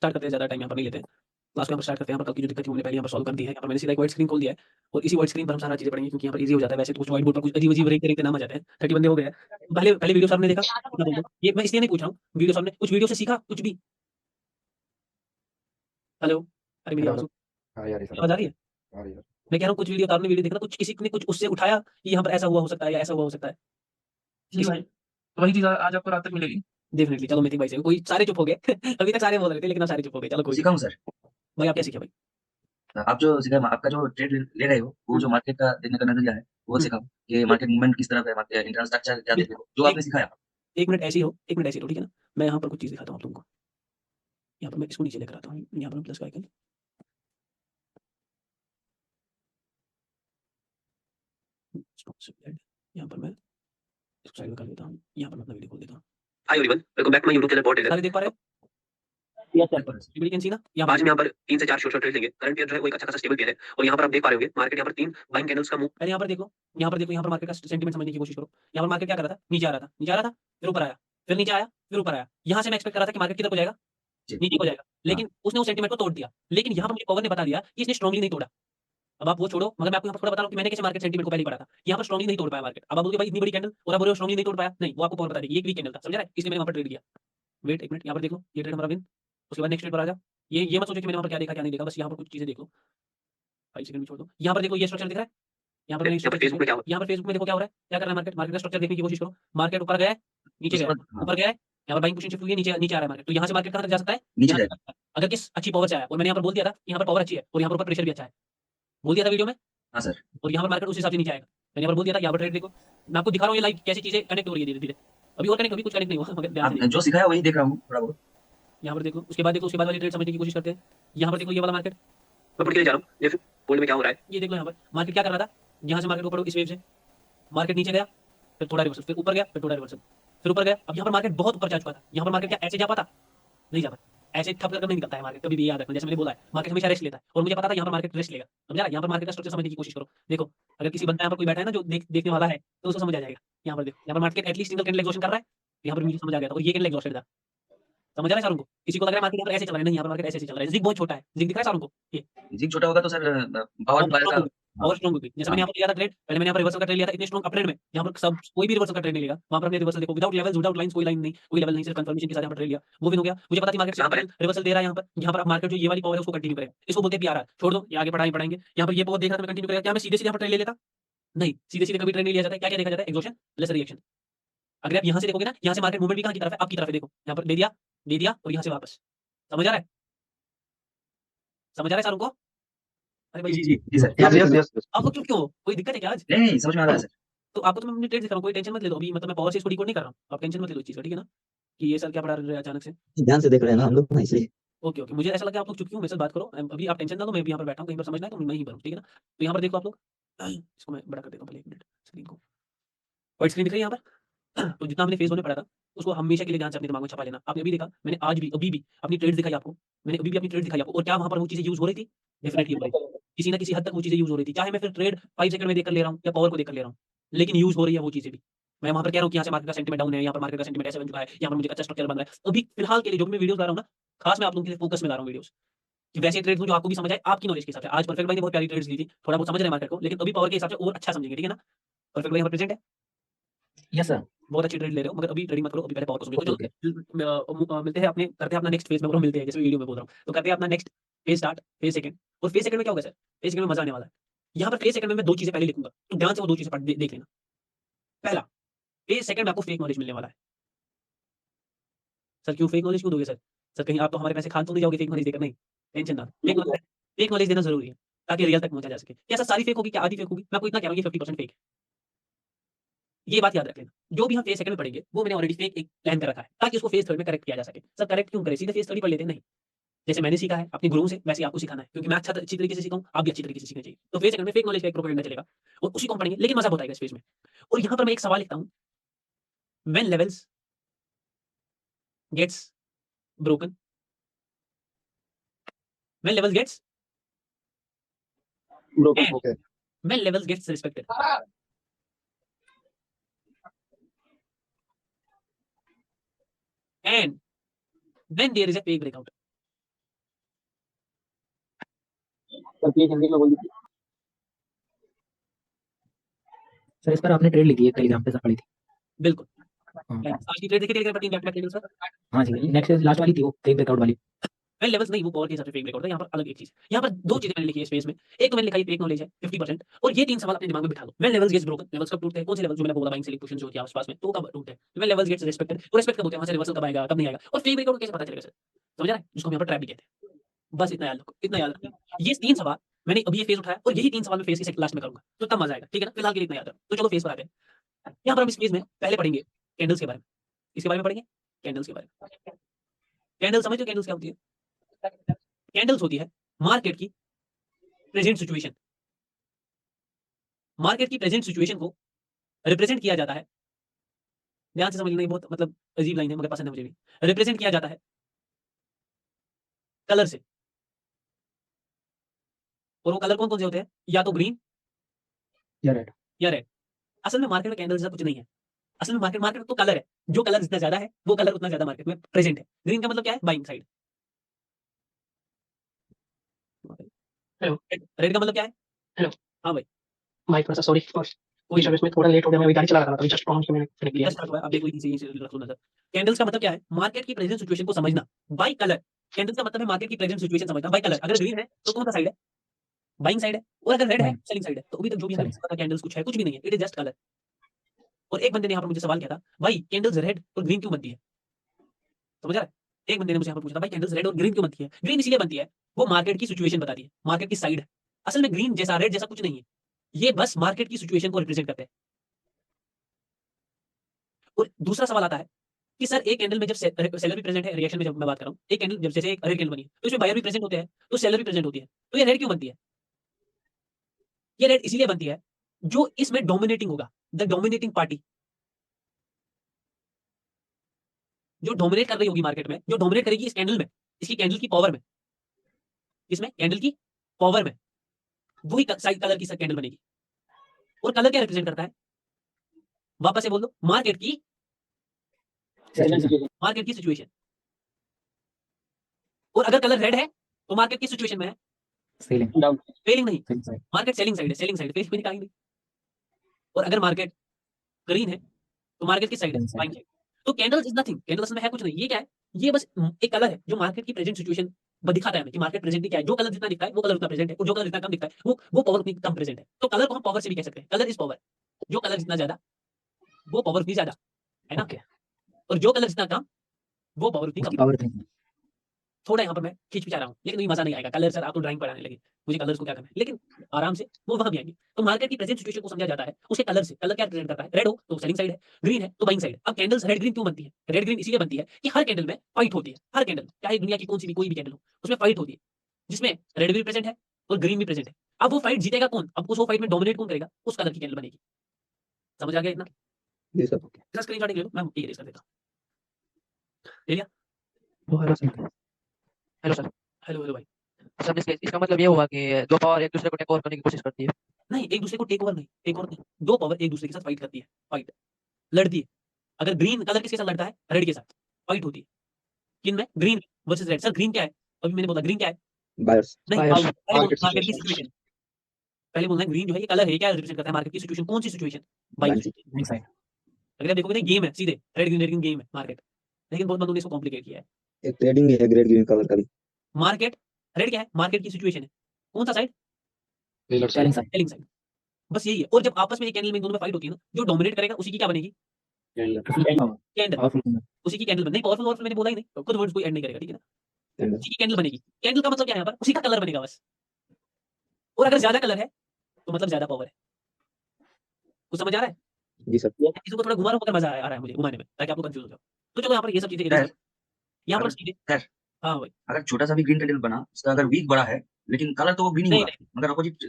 Start करते हैं, ज़्यादा टाइम यहाँ पर नहीं लेते हैं। क्लास को यहाँ पर स्टार्ट करते हैं। यहाँ पर कल की जो दिक्कत थी हमने पहले यहाँ पर सॉल्व कर दी है। यहाँ पर मैंने सीधा एक व्हाइट स्क्रीन खोल दिया है और इसी व्हाइट स्क्रीन पर हम सारा चीज़ें पढ़ेंगे क्योंकि यहाँ पर ईज़ी हो जाता है। वैसे तो कुछ व्हाइट बोर्ड पर कुछ अजीब-अजीब रेखते-रेखते नाम आ जाते हैं। 30 बंदे हो गए हैं। पहले पहले वीडियो सर ने देखा, कितना बोल दो। ये मैं इसलिए नहीं पूछ रहा हूँ, वीडियो सर ने कुछ वीडियो से सीखा कुछ भी? हेलो? अरे मेरी हेलो, आवाज़ हेलो। हाँ, आ रही सर, आवाज़ आ रही है? आ रही है। मैं कह रहा हूँ कुछ वीडियो आपने वीडियो देखा ना, कुछ किसी ने कुछ उससे उठाया कि यहाँ पर ऐसा हुआ हो सकता है या ऐसा हुआ हो सकता है। जी भाई, तो वही चीज़ आज आपको रात तक मिलेगी। डेफिनिटली चलो मिथिक भाई से कोई सारे चुप हो गए। अभी तक सारे बोल रहे थे लेकिन अब सारे चुप हो गए। चलो कोई नहीं। सीखा हूँ सर। भाई आप क्या सीखे भाई? आप जो सीखा आपका जो ट्रेड ले रहे हो, वो जो मार्केट का देखने का नज़रिया है, वो हुँ। सिखाओ कि मार्केट मूवमेंट किस तरफ है, मार्केट इंटरनल स्ट्रक्चर क्या देख रहे बिल्कुल। हो, जो एक आपने सिखाया। 1 मिनट ऐसे ही हो, 1 मिनट ऐसे ही रहो, ठीक है ना? मैं यहाँ पर कुछ चीज़ दिखाता हूँ आप लोगों को। यहाँ पर मैं इसको नीचे लेकर आता हूँ। यहाँ पर मैं प्लस का आइकन यहाँ पर मैं इसको साइड में कर देता हूँ। यहाँ पर मैं अपना वीडियो खोल देता हूँ। Hi everyone, welcome back to my YouTube channel bot. सारे देख पा रहे हो? Yes sir. Everybody can see ना? यहाँ आज में यहाँ पर 3 से 4 शॉर्ट ट्रेड लेंगे। करंट ईयर जो है वो एक अच्छा खासा स्टेबल पेयर है और यहाँ पर आप देख पा रहे होंगे मार्केट यहाँ पर 3 बाइंग कैंडल्स का मूव। पहले यहाँ पर देखो, यहाँ पर देखो, यहाँ पर मार्केट का सेंटीमेंट समझने की कोशिश करो। यहाँ पर मार्केट क्या कर रहा था? नीचे आ रहा था, नीचे आ रहा था, फिर ऊपर आया, फिर नीचे आया, फिर ऊपर आया। यहाँ से मैं एक्सपेक्ट कर रहा था कि मार्केट किधर को जाएगा? जी। नीचे को जाएगा। हाँ। लेकिन उसने उस सेंटीमेंट को तोड़ दिया। लेकिन यहाँ पर मुझे पवन ने बता दिया कि इसने स्ट्रांगली नहीं तोड़ा। अब आप वो छोड़ो, मगर मैं आपको यहाँ पर थोड़ा बता रहा हूँ कि मैंने कैसे मार्केट सेंटीमेंट को पहले ही पढ़ा था। यहाँ पर स्ट्रांगली नहीं तोड़ पाया मार्केट। अब आप बोलोगे भाई इतनी बड़ी कैंडल और आप बोल रहे हो स्ट्रांगली नहीं तोड़ पाया। नहीं, वो आपको पवन बता देगी, ये एक वीक कैंडल था, समझ रहा है? इसलिए मैंने वहाँ पर ट्रेड किया। वेट 1 मिनट, यहाँ पर देख लो, ये ट्रेड हमारा विन। उसके बाद नेक्स्ट ट्रेड पर आ जाओ। ये मत सोचो कि मैंने वहाँ पर क्या देखा, क्या नहीं देखा, बस यहाँ पर कुछ चीज़ें देख लो। 5 सेकंड में छोड़ दो। यहाँ पर देखो ये स्ट्रक्चर दिख रहा है? यहाँ पर मैंने फेसबुक में क्या हो रहा है? यहाँ पर फेसबुक में देखो क्या हो रहा है? क्या कर रहा है मार्केट? मार्केट का स्ट्रक्चर देखने की कोशिश करो। मार्केट ऊपर गया है, नीचे उसके गया है, बाद हाँ, ऊपर गया है, यहाँ पर बाइंग पोजीशन शिफ्ट हुई है, नीचे नीचे आ रहा है मार्केट। तो यहाँ से मार्केट कहाँ तक जा सकता है? नीचे यहाँ तक जा जाएगा। सकता है। अगर किस अच्छी पावर से आया और मैंने यहाँ पर बोल दिया था कि यहाँ पर पावर अच्छी है और यहाँ पर ऊपर प्रेशर भी अच्छा है। बोल दिया था वीडियो में हाँ सर। और यहाँ पर मार्केट उस हिसाब से नीचे आएगा। मैंने यहाँ पर बोल दिया था, यहाँ पर ट्रेड देखो। मैं आपको दिखा रहा हूँ ये लाइव कैसी चीज़ें कनेक्ट हो रही है धीरे-धीरे। अभी और कनेक्ट, अभी कुछ कनेक्ट नहीं हुआ, मगर ध्यान से आप देखो। जो सिखाया वही देख रहा हूँ थोड़ा बहुत। यहाँ पर देखो, उसके बाद देखो, उसके बाद वाली ट्रेड समझने की कोशिश करते हैं। यहाँ पर देखो ये वाला मार्केट, मैं पढ़ के ले जा रहा हूँ। ये फिर गोल्ड में क्या हो रहा है? ये देख लो यहाँ पर मार्केट क्या कर रहा था? यहाँ से मार्केट ऊपर इस वेव से मार्केट नीचे गया, फिर थोड़ा रिवर्सल, फिर ऊपर गया, फिर थोड़ा रिवर्सल, फिर ऊपर गया। अब यहाँ पर मार्केट बहुत ऊपर जा चुका था। यहाँ पर मार्केट क्या ऐसे जा पाता? नहीं जा पाता। ऐसे ठप कर नहीं निकलता है मार्केट, कभी भी याद रखना। जैसे मैंने बोला है, मार्केट हमेशा रेस्ट लेता है और मुझे पता था यहाँ पर मार्केट रेस्ट लेगा। समझ आ रहा है? यहाँ पर मार्केट का स्ट्रक्चर समझने की कोशिश करो। देखो, अगर किसी बंदा यहाँ पर कोई बैठा है ना जो देखने वाला है, तो उसको समझ आ जाएगा। यहाँ पर देखो, यहाँ पर market at least single candle exhaustion कर रहा है। यहाँ पर मुझे समझ आ गया था और ये कैंडल एग्जॉस्टेड था। समझ आ रहा है सारों को? किसी को लग रहा है मार्केट यहाँ पर ऐसे चल रहा है, नहीं, यहाँ पर मार्केट ऐसे चल रहा है। ज़िग बहुत छोटा है। ज़िग दिख रहा है सारों को? ये जिग छोटा होगा तो sir power power buyer strong का। होगी, हाँ, पावर स्ट्रांग होगी। जैसे हाँ। मैंने यहाँ पर लिया था ट्रेड, पहले मैंने यहाँ पर रिवर्सल का ट्रेड लिया था इतने स्ट्रांग अपट्रेंड में, यहाँ पर सब कोई भी रिवर्सल का ट्रेड नहीं लेगा। वहाँ पर हमने रिवर्सल देखो, विदाउट लेवल्स, विदाउट लाइन्स, कोई लाइन नहीं, कोई लेवल नहीं, सिर्फ कंफर्मेशन के साथ यहाँ पर ट्रेड लिया। वो विन हो गया। मुझे पता थी मार्केट यहाँ पर रिवर्सल दे रहा है यहाँ पर मार्केट जो ये वाली पावर है उसको कंटिन्यू करेगा। इसको बोलते हैं पीआरआर। छोड़ दो, ये आगे पढ़ाएँगे। यहाँ पर ये पावर देख रहा था मैं कंटिन्यू करेगा। क्या मैं सीधे-सीधे यहाँ पर ट्रेड ले लेता? नहीं, सीधे-सीधे कभी ट्रेड नहीं लिया जाता है। क्या-क्या देखा जाता है? एक्सहॉशन प्लस रिएक्शन। अगर आप यहाँ से देखोगे ना, यहाँ से मार्केट मूवमेंट भी कहाँ की तरफ है? आपकी तरफ है देखो। यहाँ पर दे दिया और यहाँ से वापस। समझ आ रहा है? समझ आ रहा है सारों को? अरे भाई, जी, जी, जी, जी सर। यस, यस, यस, आप लोग यस। चुप क्यों हो? कोई दिक्कत है क्या आज? नहीं, नहीं समझ में आ रहा है सर। तो आपको तो मैं अपनी ट्रेड दिखा रहा हूँ, कोई टेंशन मत ले लो। अभी मतलब मैं पावर से इसको डिकोड नहीं कर रहा हूँ। आप टेंशन मत ले लो इस चीज़ का, ठीक है ना? कि ये सर क्या पढ़ा रहे हैं अचानक से। ध्यान से देख रहे हैं ना हम लोग ना इसलिए। Okay, okay. मुझे ऐसा लगा आप लोग चुप क्यों हो, मेरे साथ बात करो। अभी आप टेंशन ना लो, मैं भी यहाँ पर बैठा हूँ, कहीं पर समझना है तो मैं यहीं पर हूँ, ठीक है ना? तो यहाँ पर देखो आप लोग, इसको मैं बड़ा कर देता हूँ पहले 1 मिनट स्क्रीन को। व्हाइट स्क्रीन दिख रही है यहाँ पर? तो जितना हमने फेज़ 1 में पढ़ा था, उसको हमेशा के लिए ध्यान से अपने दिमाग में छपा लेना। आपने अभी देखा, मैंने आज भी, अभी भी अपनी ट्रेड्स दिखाई आपको। मैंने अभी भी अपनी ट्रेड्स दिखाई आपको और क्या वहाँ पर वो चीज़ें यूज़ हो रही थी? डेफिनिटली हो रही थी। किसी न किसी हद तक वो चीज़ें यूज़ हो रही थी। चाहे मैं फिर ट्रेड 5 सेकंड में देखकर ले रहा हूँ या पावर को देखकर ले रहा हूँ, लेकिन यूज़ हो रही है वो चीज़ें भी। मैं वहाँ पर कह रहा हूँ कि यहाँ से मार्केट का सेंटीमेंट डाउन है, यहाँ पर मार्केट का सेंटीमेंट ऐसे बन चुका है, यहाँ पर मुझे अच्छा स्ट्रक्चर बन रहा है। अभी फिलहाल के लिए जो भी मैं वीडियोज़ ला रहा हूँ ना, खास मैं आप लोगों के लिए फोकस में ला रहा हूँ वीडियोज़, कि वैसे ट्रेड्स दूँ जो आपको भी समझ आए, आपकी नॉलेज के हिसाब से। आज परफेक्ट भाई ने बहुत प्यारी ट्रेड्स ली थी, थोड़ा बहुत समझ रहे हैं मार्केट को, लेकिन अभी पावर के हिसाब से और अच्छा समझेंगे, ठीक है ना? परफेक्ट भाई यहाँ पर प्रेज़ेंट है? Yes sir. बहुत अच्छी ट्रेड ले रहे हो, मगर अभी ट्रेडिंग मत करो, अभी पहले पावर को समझो। ओके, तो ओके। चलो मिलते हैं अपने, करते हैं अपना नेक्स्ट फेज़ में, और मिलते हैं जैसे वीडियो में बोल रहा हूँ। तो करते हैं अपना next phase start, phase second. और फेज़ सेकंड में क्या होगा सर? फेज़ सेकंड में मज़ा आने वाला है। यहाँ पर फेज़ सेकंड में मैं 2 चीज़ें पहले लिखूँगा, तो ध्यान से वो 2 चीज़ें देख लेना। पहला, फेज़ सेकंड में आपको फेक नॉलेज मिलने वाला है। सर क्यों फेक नॉलेज क्यों दोगे सर? सर कहीं आप तो हमारे पैसे खा तो नहीं जाओगे फेक नॉलेज देकर? नहीं, टेंशन ना लो। फेक नॉलेज देना ज़रूरी है, ताकि रियल तक पहुँचा जा सके। क्या सर सारी फेक होगी? क्या आधी फेक होगी? मैं आपको इतना कह रहा हूँ, ये 50% फेक है। ये बात याद रख लेना। जो भी हम फेज़ सेकंड में पढ़ेंगे, वो मैंने ऑलरेडी फेक एक प्लान कर रखा है, ताकि उसको फेज़ थर्ड में करेक्ट किया जा सके। सर करेक्ट क्यों करें? सीधे फेज़ थर्ड ही पढ़ लेते हैं, नहीं। जैसे मैंने सीखा है अपने गुरुओं से, वैसे ही आपको सिखाना है, क्योंकि मैं अच्छी तरीके से सीखा हूँ, आप भी अच्छी तरीके से सीखना चाहिए। तो फेज़ सेकंड में फेक नॉलेज का एक प्रोपेगेंडा चलेगा और उसी को हम पढ़ेंगे, लेकिन मज़ा बहुत आएगा इस फेज़ में। और यहाँ पर मैं एक सवाल लिखता हूँ, when levels gets broken, when levels gets broken and okay. When levels gets respected, and when there is a fake breakout. Sir please Hindi में बोल दीजिए। सर इस पर आपने ट्रेड ली थी, एक टेलीग्राम पे पड़ी थी। बिल्कुल। हाँ। आज की ट्रेड देखी टेलीग्राम पर 3 back to back candles sir. हाँ जी, नेक्स्ट लास्ट वाली थी वो, फेक ब्रेकआउट वाली। वेल लेवल्स नहीं, वो पावर के हिसाब से फेक ब्रेकआउट था। यहाँ पर अलग एक चीज़, यहाँ पर 2 चीज़ें मैंने लिखी है स्पेस में। एक तो मैंने लिखा है फेक नॉलेज है 50% और ये 3 सवाल अपने दिमाग में बिठा लो। Well levels gets broken, levels कब टूटते हैं? कौन से लेवल जो मैंने बोला बाइंग सेलिंग पोजीशन जो होती है आस-पास में, तो वो कब टूटते हैं? वेल लेवल्स गेट्स रिस्पेक्टेड, वो रिस्पेक्ट कब होते हैं? वहाँ से रिवर्सल कब आएगा, कब नहीं आएगा? और फेक ब्रेकआउट कैसे पता चलेगा सर? समझ आ रहा है? जिसको हम यहाँ पर ट्रैप भी कहते हैं। बस इतना याद रखो, इतना याद रखना। ये 3 सवाल मैंने अभी ये फेज़ उठाया और यही 3 सवाल मैं फेज़ के लास्ट में करूँगा, तो तब मज़ा आएगा, ठीक है ना? फिलहाल के लिए इतना याद रखो। तो चलो फेज़ पर आते हैं। यहाँ पर हम इस फेज़ में पहले पढ़ेंगे कैंडल्स के बारे में। किसके बारे में पढ़ेंगे? कैंडल्स के बारे में। कैंडल समझते हो कैंडल्स क्या होती है? कैंडल्स होती है मार्केट की प्रेजेंट सिचुएशन। मार्केट की प्रेजेंट सिचुएशन को रिप्रेजेंट किया जाता है। ध्यान से समझ लेना, ये बहुत मतलब अजीब लाइन है मगर पसंद है मुझे भी। रिप्रेजेंट किया जाता है कलर से। और वो कलर कौन-कौन से होते हैं? या तो ग्रीन या रेड। या रेड। असल में मार्केट में कैंडल जैसा कुछ नहीं है। असल में मार्केट मार्केट तो कलर है। जो कलर जितना ज़्यादा है, वो कलर उतना ज़्यादा मार्केट में प्रेजेंट है। ग्रीन का मतलब क्या है? Buying side. हेलो। रेड का मतलब क्या है? हेलो। हाँ भाई। भाई थोड़ा सा सॉरी फॉर कोई बीच में इसमें थोड़ा लेट हो गया, मैं अभी गाड़ी चला रहा था, अभी जस्ट पहुँच के मैंने क्लिक किया। जस्ट स्टार्ट हुआ है, आप देखो इसी से रखो नज़र। कैंडल्स का मतलब क्या है? मार्केट की प्रेजेंट सिचुएशन को समझना बाय कलर। कैंडल्स का मतलब है मार्केट की प्रेजेंट सिचुएशन समझना बाय कलर। अगर ग्रीन है तो कौन सा साइड है? बाइंग साइड है। और अगर रेड है बाइंग। सेलिंग साइड है। तो अभी तक जो भी हमने सेलिंग। पता कैंडल्स कुछ है, कुछ भी नहीं है। It is just colour. और एक बंदे ने यहाँ पर मुझे सवाल किया था, भाई कैंडल्स रेड और ग्रीन क्यों बनती है? समझ आ रहा है? एक बंदे ने मुझे यहाँ पर पूछा था, भाई कैंडल्स रेड और ग्रीन क्यों बनती है? ग्रीन इसलिए बनती है, वो मार्केट की सिचुएशन बताती है, मार्केट की साइड है। असल में ग्रीन जैसा, रेड जैसा कुछ नहीं है। ये बस मार्केट की सिचुएशन को रिप्रेजेंट करते हैं। और दूसरा सवाल आता है कि सर एक कैंडल में जब सेलर भी प्रेजेंट है, रिएक्शन में जब मैं बात कर रहा हूँ, एक कैंडल जब जैसे एक रेड कैंडल बनी है, तो इसमें बायर भी प्रेजेंट होते हैं, तो सेलर भी प्रेजेंट होती है। तो ये रेड क्यों बनती है? ये रेड इसलिए बनती है, जो इसमें डोमिनेटिंग होगा, द डोमिनेटिंग पार्टी जो डोमिनेट कर रही होगी मार्केट में, जो डोमिनेट करेगी इस कैंडल में, इसकी कैंडल की पावर में, इसमें कैंडल की पावर में, वही साइड कलर की कैंडल बनेगी। और कलर क्या रिप्रेजेंट करता है? वापस से बोल दो, मार्केट की सिचुएशन। मार्केट की सिचुएशन। और अगर कलर रेड है तो मार्केट की सिचुएशन में है सेलिंग। डाउन। सेलिंग नहीं, selling side. Market selling side है, सेलिंग साइड फेस में कहीं नहीं। और अगर मार्केट ग्रीन है तो मार्केट की साइड है, सेलिंग साइड। Buying side. तो कैंडल्स इज नथिंग, कैंडल असल में है कुछ नहीं। ये क्या है? ये बस एक कलर है जो मार्केट की प्रेजेंट सिचुएशन दिखाता है हमें कि मार्केट प्रेजेंटली क्या है। जो कलर जितना दिखता है वो कलर उतना प्रेजेंट है, और जो कलर जितना कम दिखता है वो पावर उतनी कम प्रेजेंट है। तो कलर को हम पावर से भी कह सकते हैं, कलर इज पावर। जो कलर जितना ज्यादा वो पावर उतनी ज्यादा, है ना? ओके। और जो कलर जितना कम वो पावर उतनी उसकी कम। पावर इतनी। थोड़ा यहाँ पर मैं खिचपिचा रहा हूँ, लेकिन अभी मजा नहीं आएगा। कलर सर आप तो ड्राइंग पढ़ाने लगे, मुझे कलर्स को क्या करना है, लेकिन आराम से वो वहां भी आएंगे। तो मार्केट की प्रेजेंट सिचुएशन को समझा जाता है उसके कलर से। कलर क्या रिप्रेजेंट करता है? रेड हो तो सेलिंग साइड है, ग्रीन है तो बाइंग साइड है। अब कैंडल्स रेड ग्रीन क्यों बनती है? रेड ग्रीन इसलिए बनती है कि हर कैंडल में फाइट होती है। हर कैंडल, चाहे दुनिया की कौन सी भी कोई भी कैंडल हो, उसमें फाइट होती है, जिसमें रेड भी प्रेजेंट है और ग्रीन भी प्रेजेंट है। अब वो फाइट जीतेगा कौन? अब उस वो फाइट में डोमिनेट कौन करेगा? उस कलर की कैंडल बनेगी। समझ आ गया इतना? जी सर। इसका स्क्रीनशॉट ले लो, मैं इरेज कर देता हूं। ले लिया? Hello sir. Hello sir. Hello hello भाई। सर इसका मतलब ये हुआ कि दो पावर एक दूसरे को टेक ओवर करने की कोशिश करती है। नहीं, एक दूसरे को टेक ओवर नहीं, टेक ओवर नहीं, दो पावर एक दूसरे के साथ फाइट करती है, फाइट लड़ती है। अगर ग्रीन कलर किसके साथ लड़ता है? रेड के साथ फाइट होती है। किन में? Green versus red. Sir green क्या है? अभी मैंने बोला ग्रीन क्या है? बायर्स। नहीं, Buyers। पहले बोल मार्केट मार्केट की सिचुएशन। सिचुएशन। पहले बोलना है ग्रीन जो है ये कलर है, ये क्या रिप्रेजेंट करता है? मार्केट की सिचुएशन। कौन सी situation? Buying buying situation. Side. अगर आप देखोगे ना गेम है सीधे, रेड ग्रीन गेम है मार्केट। लेकिन बहुत बंदों ने इसको कॉम्प्लिकेट किया है। एक ट्रेडिंग भी है ग्रेड ग्रीन कलर का भी। मार्केट रेड क्या है? मार्केट की सिचुएशन है। कौन सा side? Selling side. Selling side. बस यही है। और जब आपस में ये कैंडल में इन दोनों में फाइट होती है ना, जो डोमिनेट करेगा उसी की क्या बनेगी? कैंडल। पावरफुल। उसी की कैंडल बन नहीं, पावरफुल पावरफुल मैंने बोला ही नहीं, खुद वर्ड्स कोई ऐड नहीं करेगा, ठीक है ना? कैंडल। उसी की कैंडल बनेगी। कैंडल का मतलब क्या है यहाँ पर? उसी का कलर बनेगा बस। और अगर ज्यादा कलर है तो मतलब ज्यादा पावर है। कुछ समझ आ रहा है? जी सर। इसको थोड़ा घुमा रहा हूं मगर मजा आ रहा है मुझे घुमाने में, ताकि आप लोग कंफ्यूज हो जाओ। तो चलो यहाँ पर ये सब चीजें erase खैर, करो। यहाँ पर अगर चीजें। खैर हाँ भाई। अगर छोटा-सा भी ग्रीन कैंडल बना, उसका अगर वीक बड़ा है, लेकिन कलर तो वो ग्रीन ही नहीं होगा, नहीं मगर अपोजिट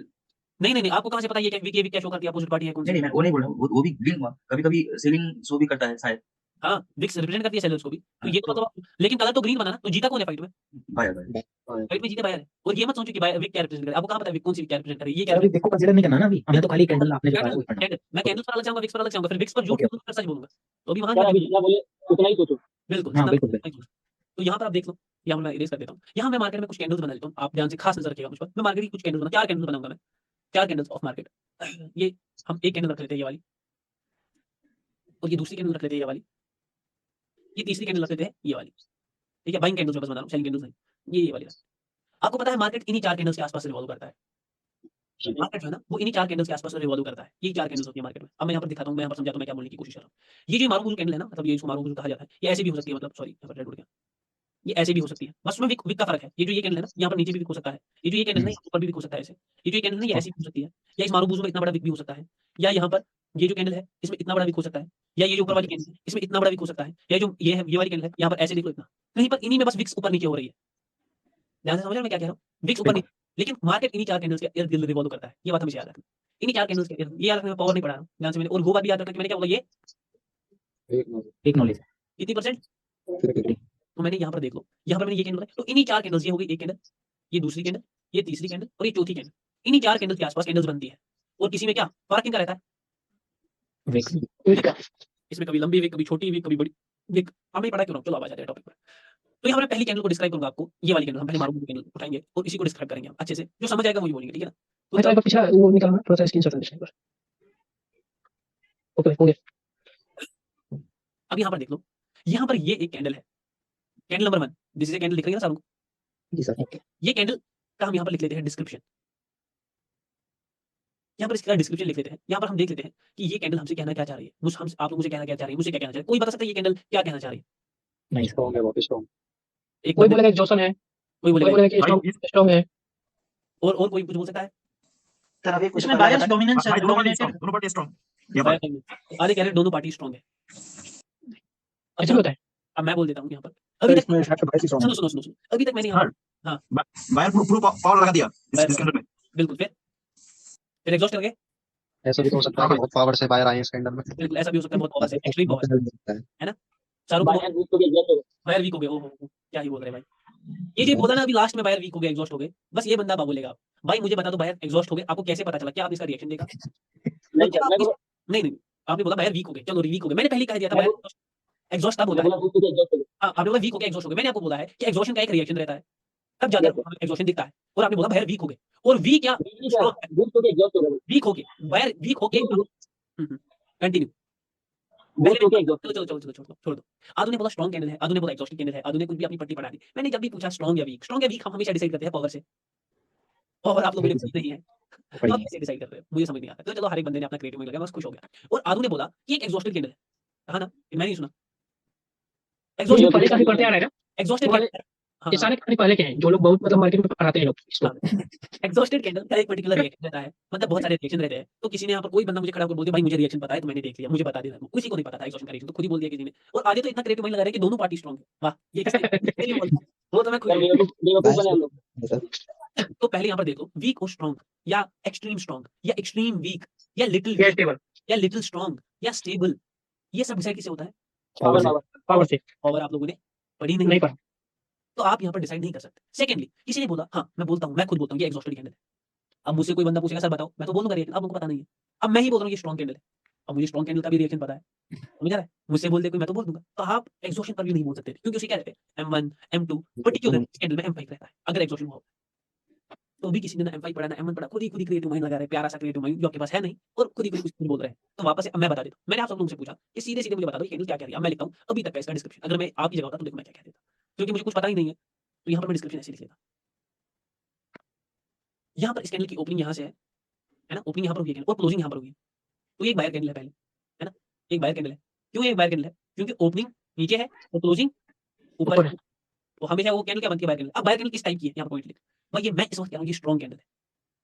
नहीं नहीं नहीं, आपको कहाँ से पता ये क्या शो करती है? अपोजिट पार्टी है कौन नहीं, सी? नहीं, मैं वो नहीं बोल रहा हूँ, वो भी ग्रीन हुआ। कभी-कभी सेलिंग शो भी करता है शायद। हाँ, विक्स रिप्रेजेंट करती है सेलर्स को भी, तो हाँ, ये तो मतलब, लेकिन कलर तो ग्रीन बना ना, तो जीता कौन है फाइट में? Bye bye. फाइट में जीते बायर है। और ये मत सोचो कि बायर विक क्या रिप्रेजेंट करे। आपको कहाँ पता है विक कौन सी क्या रिप्रेजेंट करे? ये क्या सर अभी देखो कंसीडर नहीं करना ना, अभी हमने तो खाली कैंडल आपने जो कहा कैंडल वो पढ़ना। कैंडल मैं कैंडल पर अलग जाऊंगा, विक्स पर अलग जाऊंगा, फिर विक्स पर झूठ ओके। बोलूंगा, फिर सच बोलूंगा। तो अभी वहां सर जाके अभी जितना बोले उतना ही सोचो। बिल्कुल हाँ जितना बिल्कुल। तो तो यहाँ पर आप देख लो, यहाँ मैं इरेज कर देता हूँ। यहाँ मैं मार्केट में कुछ कैंडल्स बना लेता हूँ, आप ध्यान से खास नज़र रखिएगा मुझ पर। मैं मार्केट की कुछ कैंडल्स 4 कैंडल्स बनाऊँगा मैं, 4 कैंडल्स ऑफ मार्केट। ये हम एक कैंडल रख लेते हैं ये वाली, और ये दूसरी कैंडल रख लेते हैं ये वाली, ये तीसरी कैंडल रख लेते हैं ये वाली। ठीक है, बाइंग कैंडल्स मैं बस बना रहा हूँ, सेलिंग कैंडल्स नहीं। ये वाली। आपको पता है मार्केट इन्हीं 4 कैंडल्स के आस-पास रिवॉल्व करता है। मार्केट जो है ना, वो इन्हीं 4 कैंडल्स के आस-पास रिवॉल्व करता है। यही 4 कैंडल्स होती है मार्केट में। अब मैं यहाँ पर दिखाता हूँ, मैं यहाँ पर समझाता हूँ मैं क्या बोलने की कोशिश कर रहा हूँ। ये जो मारुबुरु कैंडल है ना, मतलब ये इसको मारुबुरु कहा जाता है। ये ऐसे भी हो सकती है, मतलब सॉरी यहाँ पर रेड उड़ गया। ये ऐसे भी हो सकती है, बस उसमें विक विक का फ़र्क है। ये जो ये कैंडल है ना, यहाँ पर नीचे भी विक हो सकता है। ये जो ये कैंडल है ना, ऊपर भी विक हो सकता है ऐसे। ये जो ये कैंडल है ना, ये ऐसी भी हो सकती है, या इस मारुबुरु में इतना बड़ा विक भी हो सकता है, या यहाँ पर ये जो कैंडल है, इसमें इतना बड़ा विक हो सकता है, या ये जो ऊपर वाली कैंडल है, इसमें इतना बड़ा विक हो सकता है, या जो ये है, ये वाली कैंडल है, यहाँ पर ऐसे देख लो इतना। कहीं पर इन्हीं में बस विक्स ऊपर-नीचे हो रही है। ध्यान से समझ रहे हो मैं क्या कह रहा हूँ? विक्स ऊपर-नीचे, लेकिन मार्केट इन्हीं 4 कैंडल्स के इर्द-गिर्द रिवॉल्व करता है। ये बात हमेशा याद रखना। इन्हीं 4 कैंडल्स के इर्द, ये याद रखना, मैं पावर नहीं पढ़ा रहा हूँ। ध्यान से मैंने और वो बात भी याद रखना कि मैंने क्या बोला, ये एक नॉलेज कितनी परसेंट? 50 तो मैंने यहाँ पर देख लो, यहाँ पर मैंने ये कैंडल बनाई, तो इन्हीं 4 कैंडल्स, ये हो गई एक कैंडल, ये दूसरी कैंडल, ये तीसरी कैंडल और ये चौथी कैंडल। इन्हीं 4 कैंडल्स के आस-पास कैंडल्स बनती है, और किसी में क्या फ़र्क किनका रहता है? विक इसमें कभी लंबी विक, कभी छोटी विक, कभी बड़ी विक। अब मैं पढ़ा क्यों रहा हूँ? चलो अब आ जाते हैं टॉपिक पर। तो यहाँ पर मैं पहली कैंडल को डिस्क्राइब करूँगा आपको, ये वाली कैंडल, हम पहले मारुबुरु कैंडल उठाएँगे और इसी को डिस्क्राइब करेंगे हम अच्छे से। जो समझ आएगा वही बोलेंगे, ठीक है ना? तो मैं तो एक बार पिछला वो निकालना थोड़ा-सा स्क्रीनशॉट लेना एक बार। ओके, हो गया। अब यहाँ पर देख लो, यहाँ पर ये एक कैंडल है, candle number 1, this is a candle, लिख रही है ना सारों को? जी सर। ये कैंडल का हम यहाँ पर लिख लेते हैं डिस्क्रिप्शन। यहाँ पर इसका डिस्क्रिप्शन लिख लेते हैं। यहाँ पर हम देख लेते हैं कि ये कैंडल हमसे कहना क्या चाह रही है। मुझ हम आप लोग मुझे कहना क्या चाह रही है, मुझे क्या कहना चाह रही है? कोई बता सकता है ये कैंडल क्या कहना चाह रही है? नहीं स्ट्रांग है, बहुत स्ट्रांग। एक कोई बंदे, बोलेगा एग्जॉशन है, कोई कोई बोलेगा, बोलेगा कि स्ट्रांग है। और कोई कुछ बोल सकता है? सर अभी कुछ इसमें पता बायस लगा डोमिनेंस है, दोनों पार्टी डोमिनेटेड स्ट्रांग, दोनों पार्टी स्ट्रांग। ये बात आधे कह रहे हैं दोनों पार्टी स्ट्रांग है। अब ऐसे भी यहाँ होता है। अब मैं बोल देता हूँ यहाँ पर। सर अभी तक इसमें शायद बायस स्ट्रांग सुनो, सुनो, सुनो, सुनो। अभी तक मैंने यहाँ हाँ। पर, हाँ, बायर प्रूफ पावर लगा दिया इस कैंडल में। बिल्कुल, फिर एग्जॉस्ट कर गए? ऐसे भी हो सकता है कि बहुत पावर से बाहर आए इस कैंडल में। बिल्कुल, ऐसा भी हो सकता है, बहुत पावर से, एक्सट्रीम पावर से, है। है ना? चारों को बायर वीक हो गया, बायर वीक हो गए, ओहो हो! क्या ही बोल रहे हैं भाई। ये जो बोला ना अभी लास्ट में बायर वीक हो गए, एग्जॉस्ट हो गए, बस ये बंदा बोलेगा आप। भाई मुझे बता दो बायर एग्जॉस्ट हो गए, आपको कैसे पता चला? क्या आपने इसका रिएक्शन देखा? नहीं सर, मैं बोला नहीं, नहीं, आपने बोला बायर वीक हो गए, चलो वीक हो गए। मैंने पहले ही कह दिया था बायर एग्जॉस्ट तब होता है। वीक हो गया, एग्जॉस्ट हो गया। हाँ, आपने बोला वीक हो गया, एग्जॉस्ट हो गए। मैंने आपको बोला है कि एग्जॉशन का एक रिएक्शन रहता है, तब जाकर हमें एग्जॉशन दिखता है। और आपने बोला बायर वीक हो गए, और वी क्या स्ट्रांग है, वीक हो गया, एग्जॉस्ट हो गया। वीक हो गए, बायर वीक हो गए। कंटिन्यू। वीक हो गया, एग्जॉस्ट। चलो, छोड़ दो। आदू ने बोला स्ट्रांग कैंडल है, आदू ने बोला एग्जॉस्टिव कैंडल है, आदू ने कुछ भी अपनी पट्टी पढ़ा दी। मैंने जब भी पूछा स्ट्रांग या वीक हम हमेशा डिसाइड करते हैं पावर से। पावर आप लोगों ने पूछी नहीं है, तो आप कैसे डिसाइड कर रहे हो? मुझे समझ नहीं आता। तो चलो हर एक बंदे ने अपना क्रिएटिव माइंड लगाया, बस खुश हो गया। और आदू ने बोला कि एक एग्जॉस्टिव कैंडल है। कहा ना? मैंने नहीं सुना। जो पहले काफी पढ़ते आ रहे हैं ना, एग्जॉस्टिव वाले- कैंडल, हाँ, ये सारे काफी पहले के हैं, जो लोग बहुत मतलब मार्केट में पढ़ाते हैं लोग इसको। एग्जॉस्टेड कैंडल का एक पर्टिकुलर रिएक्शन रहता है, मतलब बहुत सारे रिएक्शन रहते हैं। तो किसी ने यहाँ पर कोई बंदा मुझे खड़ा होकर बोल दिया भाई मुझे रिएक्शन पता है, तो मैंने देख लिया, मुझे बता देना। किसी को नहीं पता था एग्जॉस्शन का रिएक्शन, तो खुद ही बोल दिया किसी ने। और आधे तो इतना क्रिएटिव माइंड लगा रहे हैं कि दोनों पार्टी स्ट्रांग है। वाह! ये किसने बोला? वो तो मैं खुद बेवकूफ बने हम लोग। तो पहले यहाँ पर देखो, वीक और स्ट्रांग, या एक्सट्रीम स्ट्रांग, या एक्सट्रीम वीक, या लिटिल ये वीक, स्टेबल, या लिटिल स्ट्रांग, या स्टेबल, ये सब डिसाइड किससे होता है? पावर से पावर आप लोगों ने पढ़ी नहीं नहीं है, पढ़ा। तो आप यहाँ पर डिसाइड नहीं कर सकते। सेकंडली, किसी ने बोला हाँ, मैं बोलता हूँ, मैं खुद बोलता हूँ ये एग्जॉस्टेड कैंडल है। अब मुझसे कोई बंदा पूछेगा सर बताओ, मैं तो बोलूँगा रिएक्शन, अब उनको पता नहीं है। अब मैं ही बोल रहा हूँ ये स्ट्रांग कैंडल है। अब मुझे स्ट्रांग कैंडल का भी रिएक्शन पता है। समझ आ रहा है? मुझसे बोल दे कोई, मैं तो बोल दूँगा। तो आप एग्जॉस्शन पर भी नहीं बोल सकते थे, क्योंकि उसे क्या रहते हैं M1, M2, पर्टिकुलर कैंडल में M5 रहता है, अगर एग्जॉस्शन हुआ हो। तो भी किसी ने ना M5 पढ़ा ना M1 पढ़ा, खुद ही क्रिएटिव माइंड लगा रहे हैं, प्यारा सा क्रिएटिव माइंड जो आपके पास है नहीं, और खुद ही कुछ बोल रहे हैं। तो वापस से अब मैं बता देता हूँ। मैंने आप सब लोगों से पूछा कि सीधे-सीधे मुझे बता दो ये कैंडल क्या कह रही है? अब मैं लिखता हूँ अभी तक का इसका डिस्क्रिप्शन। अगर मैं आपकी जगह होता तो देखो मैं क्या कह देता। क्योंकि मुझे कुछ पता ही नहीं है, तो यहाँ पर मैं डिस्क्रिप्शन ऐसे लिख लेता। यहाँ पर इस कैंडल की ओपनिंग यहाँ से है ना? ओपनिंग यहाँ पर हुई है और क्लोजिंग यहाँ पर हुई है। तो ये एक बायर कैंडल है पहले, है ना? एक बायर कैंडल है। क्यों ये एक बायर कैंडल है? क्योंकि ओपनिंग नीचे है और क्लोजिंग ऊपर ऊपर है। तो हमेशा वो कैंडल क्या बनती है बायर कैंडल। अब बायर कैंडल किस टाइप की है? यहाँ पर पॉइंट लिख। भाई ये मैं इस वक्त कह रहा हूँ ये स्ट्रांग कैंडल है।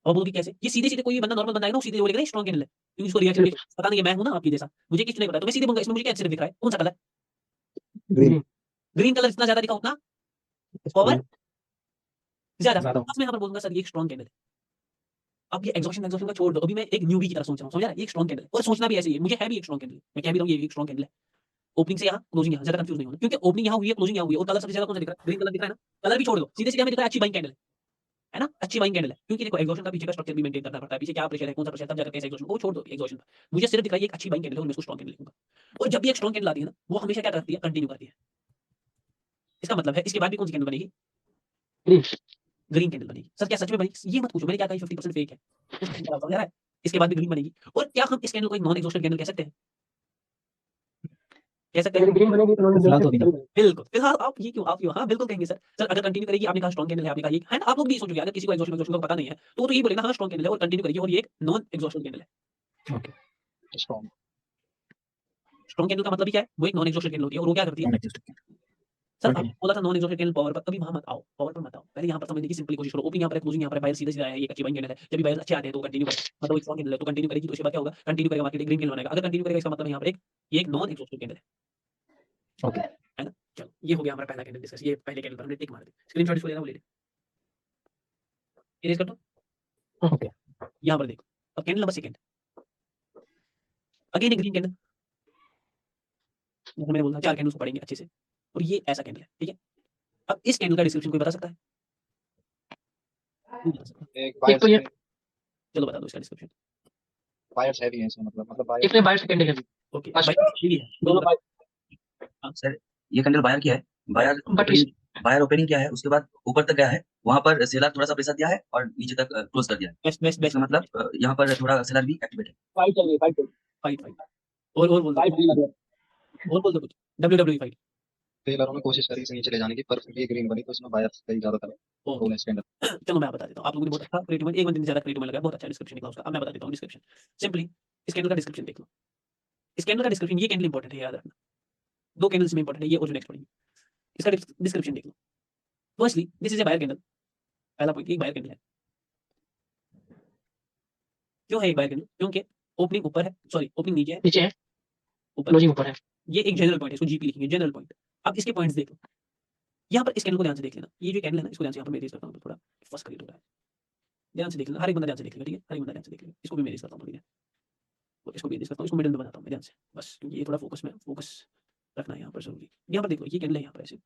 अब बोलोगे कैसे? ये सीधे-सीधे कोई भी बंदा नॉर्मल बंदा आएगा ना, वो सीधे बोलेगा नहीं स्ट्रांग कैंडल है। क्योंकि उसको रिएक्शन पता नहीं है, मैं हूँ ना आपकी जैसा। मुझे कुछ नहीं पता, तो मैं सीधे बोलूँगा इसमें मुझे क्या अच्छे से दिख रहा है? कौन सा कलर? ग्रीन ग्रीन कलर जितना ज़्यादा दिखा उतना पावर ज़्यादा। ज़्यादा। बस मैं यहाँ पर बोलूँगा सर ये एक स्ट्रांग कैंडल है। अब ये एग्जॉस्शन का छोड़ दो। अभी मैं एक न्यूबी की तरह सोच रहा हूँ, समझ रहा है? ये एक स्ट्रांग कैंडल है और सोचना भी ऐसे ही है। मुझे है भी एक स्ट्रांग कैंडल। मैं कह भी रहा हूँ ये एक स्ट्रांग कैंडल है। ओपनिंग से यहाँ, क्लोजिंग यहाँ, ज़्यादा कंफ्यूज नहीं होना। क्योंकि ओपनिंग यहाँ हुई है, क्लोजिंग यहाँ हुई है और कलर सबसे ज़्यादा कौन सा दिख रहा है? ग्रीन कलर दिख रहा है ना? कलर भी छोड़ दो। सीधे-सीधे हमें दिख रहा है अच्छी बाइंग कैंडल है ना? अच्छी बाइंग कैंडल है। क्योंकि देखो एग्जॉस्शन का पीछे का स्ट्रक्चर भी मेंटेन करना पड़ता है। पीछे क्या प्रेशर है, कौन सा प्रेशर है, तब जाकर कैसे एग्जॉस्शन, वो छोड़ दो एग्जॉस्शन पर। मुझे सिर्फ दिख रहा है ये एक अच्छी बाइंग कैंडल है और मैं इसको स्ट्रांग कैंडल लिखूँगा। और जब भी एक स्ट्रांग कैंडल आती है ना, वो हमेशा क्या करती है? कंटिन्यू करती है। इसका मतलब है इसके बाद भी कौन सी कैंडल बनेगी? ग्रीन ग्रीन कैंडल बनेगी। सर क्या सच में बनेगी? ये मत पूछो, मैंने क्या कहा, ये 50% फेक है। समझ आ रहा है? इसके बाद भी ग्रीन बनेगी। और क्या हम इस कैंडल को एक नॉन एग्जॉस्टेड कैंडल कह सकते हैं? कह सकते हैं? अगर ग्रीन बनेगी तो नॉन फिलहाल तो एग्जॉस्टेड बिल्कुल। फिलहाल आप क्यों? हाँ, बिल्कुल कहेंगे सर। सर अगर कंटिन्यू करेगी, आपने कहा स्ट्रॉन्ग कैंडल है, आपने कहा ये है ना, आप लोग भी सोचोगे, अगर किसी को एग्जॉस्टेड का पता नहीं है, तो वो तो यही बोलेगा हाँ स्ट्रॉन्ग कैंडल है और कंटिन्यू करेगी और ये एक नॉन एग्जॉस्टेड कैंडल है। ओके स्ट्रॉन्ग स्ट्रॉन्ग कैंडल का मतलब ही क्या है? वो एक नॉन एग्जॉस्टेड कैंडल होती है और वो क्या करती है? Non existing sir Continue. आपको बोला था नॉन एग्जॉस्टेड कैंडल पावर पर, कभी वहां मत आओ, पावर पर मत आओ। पहले यहाँ पर समझने की सिंपली कोशिश करो। ओपनिंग यहाँ पर है, क्लोजिंग यहाँ पर है, बायर सीधा-सीधा है, ये एक अच्छी बाइंग कैंडल है। जब भी बायर अच्छे आते हैं तो कंटिन्यू करें, मतलब वो स्ट्रॉन्ग कैंडल है तो कंटिन्यू करेगी, तो उसके बाद क्या होगा? कंटिन्यू करेगा मार्केट, एक ग्रीन कैंडल बनाएगा। अगर कंटिन्यू करेगा इसका मतलब है यहाँ पर ये एक नॉन एग्जॉस्टेड कैंडल है। ओके है ना? चलो ये हो गया हमारा पहला कैंडल डिस्कस। ये पहले कैंडल पर हमने टिक मार दी। स्क्रीनशॉट इसको लेना, वो ले ले। इरेज कर दो। ओके यहाँ पर देखो। अब कैंडल नंबर सेकंड। अगेन एक ग्रीन कैंडल। जैसे मैंने बोला 4 कैंडल्स को पढ़ेंगे अच्छे से। और ये ऐसा कैंडल है, ठीक है? अब इस कैंडल का डिस्क्रिप्शन कोई बता सकता है? कोई बता सकता है? एक तो ये चलो बता दो इसका डिस्क्रिप्शन। बायर्स हैवी है इसमें मतलब इसमें बायर सेकंड है ओके, फर्स्ट बाय ये है। दोनों बायर सर ये कैंडल बायर किया है, बायर बट बायर ओपनिंग किया है, उसके बाद ऊपर तक गया है, वहां पर सेलर थोड़ा सा प्रेशर दिया है और नीचे तक क्लोज कर दिया है। बेस्ट बेस्ट बेस्ट इसका मतलब यहाँ पर थोड़ा सेलर भी एक्टिवेट है। फाइट चल रही है फाइट फाइट फाइट। और बोल दो, और बोल दो कुछ। WWE fight. सेलरों ने कोशिश करी इसे नीचे ले जाने की पर ये ग्रीन बनी तो इसमें बायर्स कई ज्यादातर ओके रोल है इसके अंदर। चलो मैं बता देता हूँ। आप लोगों ने बहुत अच्छा क्रिएटिव एक बंदे ने ज्यादा क्रिएटिव लगा, बहुत अच्छा डिस्क्रिप्शन निकला उसका। अब मैं बता देता हूँ डिस्क्रिप्शन। सिंपली इस कैंडल का डिस्क्रिप्शन देख लो। इस कैंडल का डिस्क्रिप्शन, ये कैंडल इंपॉर्टेंट है, याद रखना। 2 कैंडल्स में इंपॉर्टेंट है ये और जो नेक्स्ट पढ़ेंगे। इसका डिस्क्रिप्शन देख लो। Firstly this is a buyer candle. पहला पॉइंट, एक बायर कैंडल है। क्यों है एक बायर कैंडल? क्योंकि ओपनिंग ऊपर है, सॉरी ओपनिंग नीचे है, नीचे है ऊपर। क्लोजिंग ऊपर है ये एक जनरल पॉइंट है, इसको जीपी लिखेंगे, जनरल पॉइंट। अब इसके पॉइंट्स देख लो। यहाँ पर इस कैंडल को ध्यान से देख लेना। ये जो कैंडल है ना, इसको ध्यान से यहाँ पर मैं इरेज करता हूँ, थोड़ा फर्स्ट क्रिएट हो रहा है। ध्यान से देख लेना, हर एक बंदा ध्यान से देख लेगा, ठीक है? हर एक बंदा ध्यान से देख लेगा। इसको भी मैं इरेज करता हूँ थोड़ी देर, और इसको भी इरेज करता हूँ, इसको मिडिल में बनाता हूँ मैं ध्यान से, बस क्योंकि ये थोड़ा फोकस रखना है यहाँ पर जरूरी। यहाँ पर देखो ये कैंडल है यहाँ पर ऐसे।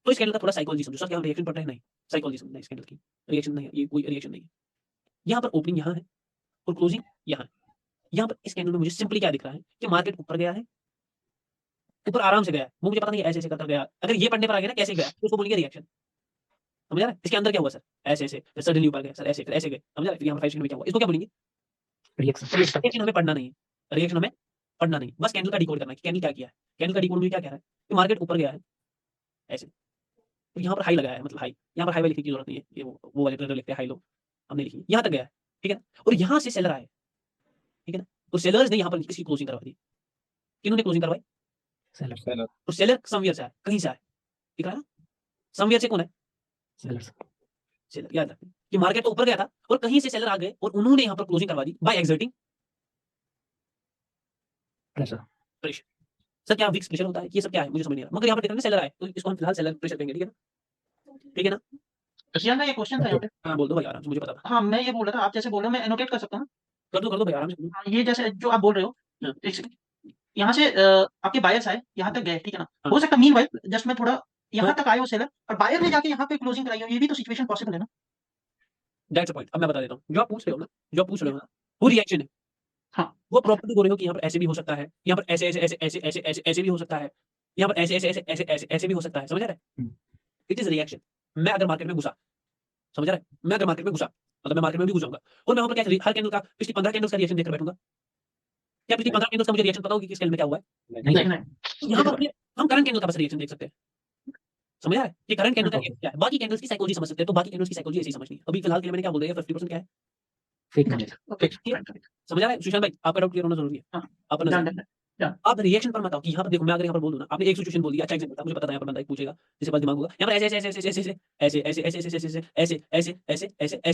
तो इस कैंडल का थोड़ा साइकोलॉजी समझो। सर यहाँ रिएक्शन पड़ रहा है? नहीं, साइकोलॉजी समझना है इस कैंडल की। रिएक्शन नहीं है, ये कोई रिएक्शन नहीं है। यहाँ पर ओपनिंग यहाँ है और क्लोजिंग यहाँ है। यहाँ पर इस कैंडल में मुझे सिंपली क्या दिख रहा है कि मार्केट ऊपर गया है, ऊपर आराम से गया है। वो मुझे पता नहीं ऐसे-ऐसे करता गया। अगर ये पढ़ने पर आ गया ना कैसे गया, तो उसको बोलेंगे रिएक्शन। समझ आ रहा है? इसके अंदर क्या हुआ सर? ऐसे-ऐसे, फिर सडनली ऊपर गया, सर ऐसे, फिर ऐसे गए। समझ आ रहा है? फिर यहाँ पर 5 सेकंड में क्या हुआ? इसको क्या बोलेंगे? रिएक्शन रिएक्शन हमें पढ़ना नहीं है। रिएक्शन हमें पढ़ना नहीं है। बस कैंडल का डिकोड करना है कि कैंडल क्या किया है। कैंडल का डिकोड मुझे क्या कह रहा है कि मार्केट ऊपर गया है, ऐसे। तो यहाँ पर हाई लगाया है, मतलब हाई। यहाँ पर हाई वाई लिखने की जरूरत नहीं है। ये वो वाले ट्रेडर लिखते हैं हाई लो, हमने लिखी है। यहाँ तक गया है, ठीक है ना? और यहाँ से सेलर आए, ठीक है ना? तो सेलर्स ने यहाँ पर इसकी क्लोजिंग करवा दी। किन्होंने क्लोजिंग करवाई? सेलर तो सेलर समवेयर से आए, कहीं से आए, दिख रहा है ना? समवेयर से कौन है? Sellers seller. याद रखना कि मार्केट तो ऊपर गया था और कहीं से सेलर आ गए और उन्होंने यहाँ पर क्लोजिंग करवा दी by exerting pressure pressure. Sir क्या विक्स प्रेशर होता है? ये सब क्या है मुझे समझ नहीं आ रहा। मगर यहाँ पर देख रहे हैं सेलर आए, तो इसको हम फिलहाल सेलर प्रेशर कहेंगे, ठीक है ना? ठीक है ना? यार मैं ये क्वेश्चन था यहाँ पे। हाँ बोल दो भाई आराम से, मुझे पता था। हाँ मैं ये बोल रहा था, आप जैसे बोल रहे हो मैं एनोटेट कर सकता हूँ। कर दो भाई आराम से। हाँ, ये जैसे जो आप बोल रहे हो, हाँ। यहाँ से आपके बायर्स आए, यहाँ तक गए, ठीक है ना? हाँ। हो सकता है मीनवाइल जस्ट मैं थोड़ा यहाँ हाँ। तक आए वो सेलर और बायर ने जाके यहाँ पे क्लोजिंग कराई हो, ये भी तो सिचुएशन पॉसिबल है ना? That's the point. अब मैं बता देता हूँ। जो आप पूछ रहे हो ना, वो रिएक्शन है। हाँ। वो प्रॉपर्टी बोल रहे हो कि यहाँ पर ऐसे भी हो सकता है, यहाँ पर ऐसे भी हो सकता है, यहाँ पर ऐसे भी हो सकता है। समझ आ रहा है? It is reaction. मैं अगर मार्केट में घुसा, समझ आ रहा है? मैं अगर मार्केट में घुसा, मतलब मैं मार्केट में भी घुस जाऊंगा और मैं वहाँ पर क्या हर कैंडल का पिछली 15 कैंडल्स का रिएक्शन देखकर बैठूंगा। क्या पिछली 15 कैंडल्स का मुझे रिएक्शन पता होगी कि किस कैंडल में क्या हुआ है? नहीं नहीं तो यहाँ पर हम करंट कैंडल का बस रिएक्शन देख सकते हैं। समझ आ रहा है कि करंट कैंडल का रिएक्शन क्या है? बाकी कैंडल्स की साइकोलॉजी समझ सकते हैं, तो बाकी कैंडल्स की साइकोलॉजी ऐसे ही समझनी है। अभी फिलहाल के लिए मैंने क्या बोल दिया, 50% क्या है? फेक कैंडल समझ आ रहा है? सुशांत भाई आपका डाउट क्लियर होना जरूरी है। हाँ। आप आप रिएक्शन पर मत आओ कि यहाँ पर देखो, मैं अगर यहाँ पर बोल दूं ना, आपने एक सिचुएशन बोल दिया, अच्छा एग्जांपल था, मुझे पता था यहाँ पर बंदा एक पूछेगा, जिसके पास दिमाग होगा, यहाँ पर ऐसे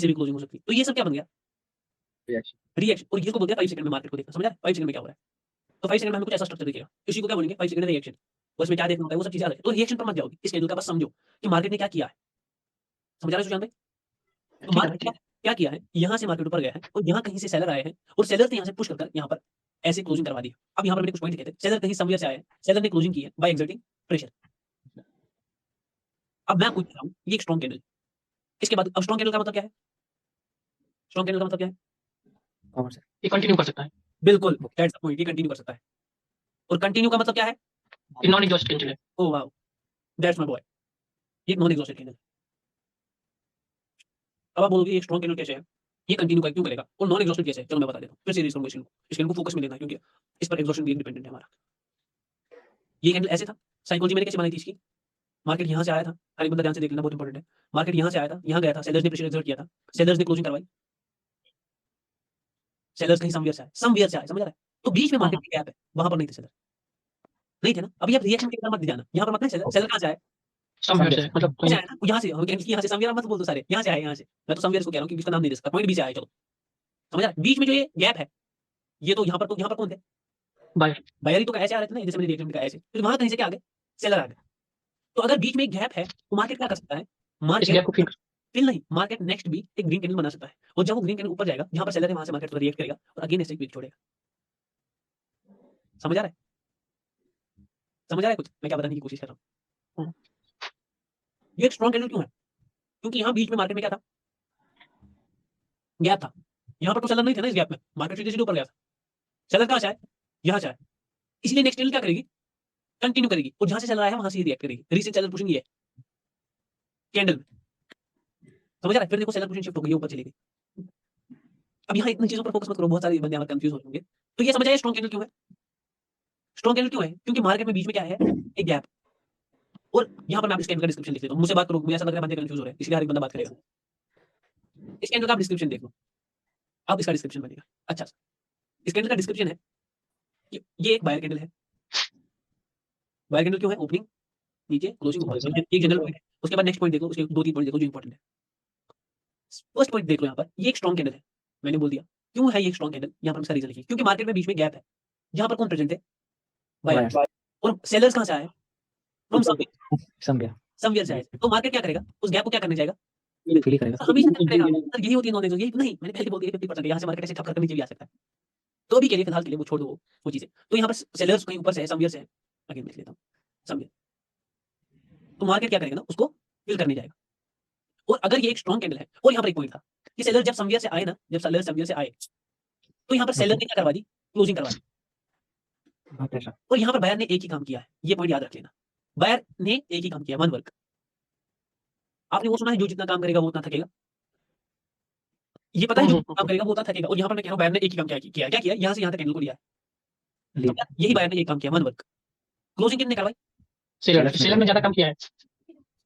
भी क्लोजिंग हो सकती है। तो ये सब क्या बन गया? Reaction reaction. और इसको बोलते हैं 5 सेकंड में मार्केट को देखना। समझ आ रहा है? 5 सेकंड में क्या हो रहा है? तो 5 सेकंड में हमें कुछ ऐसा स्ट्रक्चर दिखेगा, इसी को क्या बोलेंगे? 5 सेकंड रिएक्शन। और इसमें क्या देखना होता है वो सब चीजें याद है। तो रिएक्शन पर मत जाओ, इस कैंडल का बस समझो कि मार्केट ने क्या किया है। समझ आ रहा है सुशांत भाई? तो ठीक है मार्केट क्या किया है? यहाँ से मार्केट ऊपर गया है और यहाँ कहीं से सेलर आए हैं और सेलर ने यहाँ से पुश कर यहाँ पर ऐसे क्लोजिंग करवा दी। अब यहाँ पर मैंने कुछ पॉइंट लिखे थे, सेलर कहीं समवेयर से आए हैं, सेलर ने क्लोजिंग की है बाय एक्सर्टिंग प्रेशर। अब मैं पूछ रहा हूँ ये एक स्ट्रॉन्ग कैंडल, इसके बाद अब स्ट्रॉन्ग कैंडल का मतलब क्या है? स्ट्रॉन्ग कैंडल का मतलब क्या है? पावर से ये कंटिन्यू कर सकता है बिल्कुल दैट्स द पॉइंट, ये कंटिन्यू कर सकता है। और कंटिन्यू का मतलब क्या है? ये नॉन एग्जॉस्ट कैंडल है oh wow, that's my boy. ये एक नॉन एग्जॉस्टेड कैंडल। अब आप बोलोगे ये स्ट्रॉन्ग कैंडल कैसे है? ये कंटिन्यू क्यों करेगा? और नॉन एग्जॉस्टेड कैसे है? चलो मैं बता देता हूँ। फिर से रीड करूंगा इस कैंडल को फोकस में लेना है क्योंकि इस पर एग्जॉस्शन भी डिपेंडेंट है हमारा। ये कैंडल ऐसे था, साइकोलॉजी मैंने कैसे बनाई थी इसकी? मार्केट यहाँ से आया था, हर एक बंदा ध्यान से देख लेना, बहुत इंपॉर्टेंट है। मार्केट यहाँ से आया था, यहाँ गया था, सेलर्स ने प्रेशर एक्सर्ट किया था, सेलर्स ने क्लोजिंग करवाई, सेलर्स कहीं समवेयर से आए, समवेयर से आए, समझ आ रहा है? तो बीच में मार्केट की गैप है, वहां पर नहीं थे सेलर, नहीं थे ना। अभी आप रिएक्शन के मत जाना, यहाँ पर मत नहीं सेलर, सेलर कहाँ से आए? समवेयर से मतलब से आए ना, यहाँ से, हम यहाँ से समवेयर मत बोल दो सारे, यहाँ से आए, यहाँ से। मैं तो समवेयर को कह रहा हूँ क्योंकि इसका नाम नहीं दे सकता, पॉइंट बी से आए, चलो समझ आ रहा है? बीच में जो ये गैप है, ये तो यहाँ पर कौन थे? बायर। बायर ही तो ऐसे आ रहे थे ना, जैसे मैंने रिएक्शन दिखाया ऐसे, फिर वहां कहीं से क्या आ गए? सेलर आ गए। तो अगर बीच में एक गैप है तो मार्केट क्या कर सकता है? इस मार्केट गैप को फिल नहीं, मार्केट नेक्स्ट भी एक ग्रीन कैंडल बना सकता है, और जब वो ग्रीन कैंडल ऊपर जाएगा, जहां पर सेलर है वहां से मार्केट रिएक्ट करेगा और अगेन ऐसे वीक छोड़ेगा। समझ आ रहा है? समझ आ रहा है कुछ मैं क्या बताने की कोशिश कर रहा हूँ? ये एक स्ट्रॉन्ग कैंडल क्यों है? क्योंकि यहाँ बीच में मार्केट में क्या था? गैप था। यहाँ पर तो सेलर नहीं थे ना, इस गैप में मार्केट सीधे सीधे ऊपर गया था। सेलर कहाँ से आए? यहाँ से आए, इसलिए नेक्स्ट कैंडल क्या करेगी? कंटिन्यू करेगी, और जहां से सेलर आया है वहां से रिएक्ट करेगी। रीसेंट सेलर पुशिंग ये कैंडल, समझ आ रहा है? फिर देखो सेलर पुशिंग शिफ्ट हो गई, ऊपर चली गई। अब यहाँ इतनी चीजों पर फोकस मत करो, बहुत सारे बंदे यहाँ कंफ्यूज हो जाएंगे। तो ये समझ आया स्ट्रॉन्ग कैंडल क्यों है? स्ट्रॉन्ग कैंडल क्यों है? क्योंकि मार्केट में बीच में क्या है? एक गैप। और यहाँ पर मैं इस कैंडल का डिस्क्रिप्शन लिख देता हूँ, मुझसे बात करो, मुझे ऐसा लग रहा है बंदे कंफ्यूज हो रहे हैं, इसलिए हर एक बंदा बात करेगा। इस कैंडल का आप डिस्क्रिप्शन देख लो, अब इसका डिस्क्रिप्शन बनेगा। अच्छा, इस कैंडल का डिस्क्रिप्शन है कि ये एक बायर कैंडल है। बायर कैंडल क्यों है? ओपनिंग नीचे, क्लोजिंग ऊपर, एक जनरल पॉइंट है। उसके बाद नेक्स्ट पॉइंट देखो, उसके 2-3 पॉइंट देखो जो इंपॉर्टेंट है। फर्स्ट पॉइंट देख लो, यहाँ पर ये एक स्ट्रॉन्ग कैंडल है, मैंने बोल दिया क्यों है ये स्ट्रॉन्ग कैंडल। यहाँ पर इसका रीजन लिखिए, क्योंकि मार्केट में बीच में गैप है, यहाँ पर कौन प्रेजेंट है? बायर। और सेलर्स कहाँ से आए? फ्रॉम समवेयर से आए। तो मार्केट क्या करेगा? उस गैप को क्या करने जाएगा? फिल करेगा। हमेशा फिल करेगा। सर यही होती है नॉलेज, यही नहीं, मैंने पहले बोल दिया 50% यहाँ से मार्केट ऐसे ठप करके नीचे भी आ सकता है। तो अभी के लिए फिलहाल के लिए वो छोड़ दो वो चीजें। तो यहाँ पर सेलर्स कहीं ऊपर से है, समवेयर से है, अगेन लिख लेता हूँ समवेयर। तो मार्केट क्या करेगा ना, उसको फिल करने जाएगा। और अगर ये एक स्ट्रॉन्ग कैंडल है, और यहाँ पर एक पॉइंट था कि सेलर जब समवेयर से आए ना, जब सेलर समवेयर से आए, तो यहाँ पर सेलर ने क्या करवा दी? क्लोजिंग करवा दी। और यहाँ पर बायर ने एक ही काम किया है, ये पॉइंट याद रख लेना। बायर ने एक ही काम किया, वन वर्क। आपने वो सुना है, जो जितना काम करेगा वो उतना थकेगा। ये पता है जो काम करेगा वो उतना थकेगा। और यहाँ पर मैं कह रहा हूँ बायर ने एक ही काम क्या किया? यहाँ से यहाँ तक कैंडल को लिया है। यही बायर ने एक काम किया, वन वर्क। क्लोजिंग किसने करवाई? सेलर ने ज्यादा काम किया है।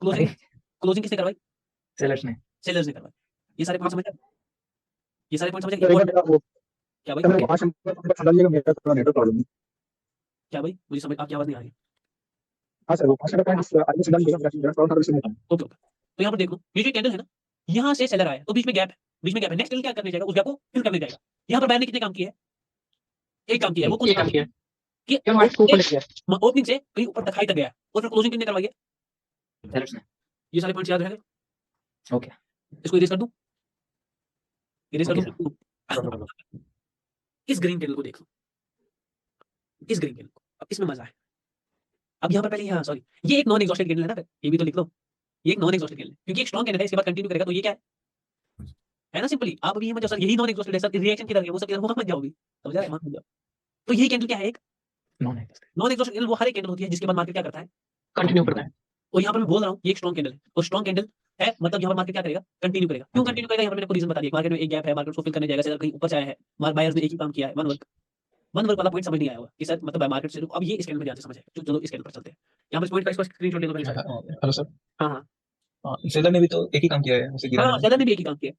क्लोजिंग किसने करवाई? सेलर्स ने। सेलर्स ने करवाई। ये सारे पॉइंट समझ आए? ये सारे पॉइंट समझ आए? क्या भाई? क्या भाई? मुझे समझ, आपकी आवाज नहीं आ रही। ओके। तो यहाँ पर देख लो, ये जो कैंडल है ना, यहाँ से सेलर आया, तो बीच में गैप है, बीच में गैप है। नेक्स्ट कैंडल क्या करने जाएगा? उस गैप को फिल करने जाएगा। यहाँ पर बायर ने कितने काम किए हैं? एक काम किया है। वो कौन सा काम किया? कि ओपनिंग से कहीं ऊपर तक हाई तक गया, और फिर क्लोजिंग कितने करवाई है? सेलर्स ने। ये सारे पॉइंट्स याद रहे? ओके। इसको इरेज कर दूं? इरेज कर दूं? इस ग्रीन कैंडल को देख लो, इस ग्रीन कैंडल को, अब इसमें मजा है। अब यहाँ पर पहले, हाँ सॉरी, ये एक नॉन एग्जॉस्टेड कैंडल है ना, फिर ये भी तो लिख लो, ये एक नॉन एग्जॉस्टेड कैंडल है, क्योंकि एक स्ट्रॉन्ग कैंडल है, इसके बाद कंटिन्यू करेगा, तो ये क्या है ना, सिंपली। आप अभी ये मत जाओ सर यही नॉन एग्जॉस्टेड है सर, रिएक्शन किधर है, वो सब किधर, वहां मत जाओ अभी, समझ आ रहा है? वहां मत जाओ। तो यही कैंडल क्या है? एक नॉन एग्जॉस्टेड कैंडल। वो हर एक कैंडल होती है जिसके बाद मार्केट क्या करता है? कंटिन्यू करता है। और यहाँ पर मैं बोल रहा हूँ ये एक स्ट्रॉन्ग कैंडल है, और स्ट्रॉन्ग कैंडल है मतलब यहाँ पर मार्केट क्या करेगा? कंटिन्यू करेगा। क्यों कंटिन्यू करेगा? यहाँ पर मैंने आपको रीजन बता दिया। मार्केट में एक गैप है, मार्केट को फिल करने जाएगा, सेलर कहीं ऊपर से आया है, बायर्स ने एक ही काम किया है, वन वर्क। वन वर्क वाला पॉइंट समझ नहीं आया होगा कि सर मतलब मार्केट से। अब ये इस कैंडल में ध्यान से समझ आएगा। चलो इस कैंडल पर चलते हैं। यहाँ पर इस पॉइंट का इसको स्क्रीनशॉट ले लो पहले। Hello sir. हाँ हाँ सेलर ने भी तो एक ही काम किया है, उसे गिराना हाँ, है। सेलर ने भी एक ही काम किया।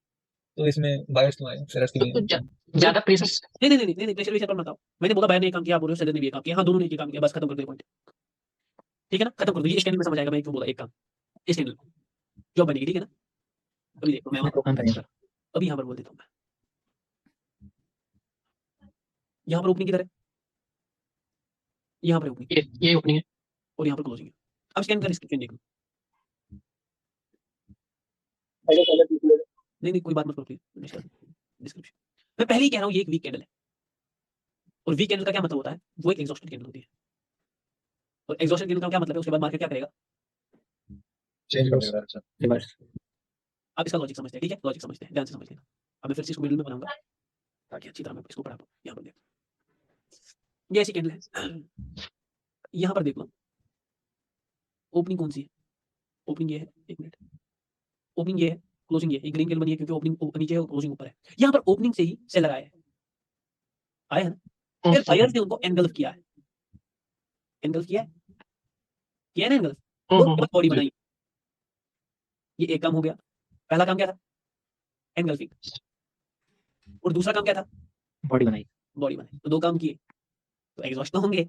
तो इसमें बायर्स क्यों आए? सेलर्स क्यों नहीं आए? ज्यादा प्रेशर। नहीं, प्रेशर वेशर पर मत आओ। मैंने बोला बायर ने एक काम किया, आप बोल रहे हो सेलर ने भी एक काम किया। हाँ, दोनों ने एक ही काम किया, बस खत्म कर दो पॉइंट। ठीक है ना, खत्म कर दो। ये इस कैंडल में समझ आएगा मैं क्यों बोला एक काम, इस कैंडल जो बनेगी। ठीक है ना, अभी देखो मैं अभी यहाँ पर बोल देता हूँ। मैं यहाँ पर ओपनिंग किधर है? यहाँ पर ओपनिंग, ये ओपनिंग है और यहाँ पर क्लोजिंग है। अब स्कैन का डिस्क्रिप्शन देख लो। नहीं कोई बात मत करो प्लीज। डिस्क्रिप्शन मैं पहले ही कह रहा हूँ, ये एक वीक कैंडल है, और वीक कैंडल का क्या मतलब होता है? वो एक एग्जॉस्टेड कैंडल होती है, और एग्जॉस्टेड कैंडल का क्या मतलब है? उसके बाद मार्केट क्या करेगा? चेंज कर देगा। अच्छा, रिवर्स। अब इसका लॉजिक समझते हैं, ठीक है? लॉजिक समझते हैं, ध्यान से समझ लेना। अब मैं फिर से इसको मिडिल में बनाऊंगा ताकि अच्छी तरह मैं इसको पढ़ा पाऊँ। यहाँ पर देखो, ये ऐसी कैंडल है, यहाँ पर देख लो, ओपनिंग कौन सी है? ओपनिंग ये है, 1 मिनट। ओपनिंग ये है, क्लोजिंग ये है। ये ग्रीन कैंडल बनी है क्योंकि ओपनिंग नीचे है और क्लोजिंग ऊपर है। यहाँ पर ओपनिंग से ही सेलर आए हैं। आए हैं ना? फिर बायर्स ने उनको एनगल्फ किया है। एनगल्फ किया है? किया है ना एनगल्फ? और उसके बाद बॉडी जी। बनाई। ये एक काम हो गया। पहला काम क्या था? एनगल्फिंग। और दूसरा काम क्या था? बॉडी बनाई। बॉडी बनाई। तो 2 काम किए। तो एग्जॉस्ट तो होंगे।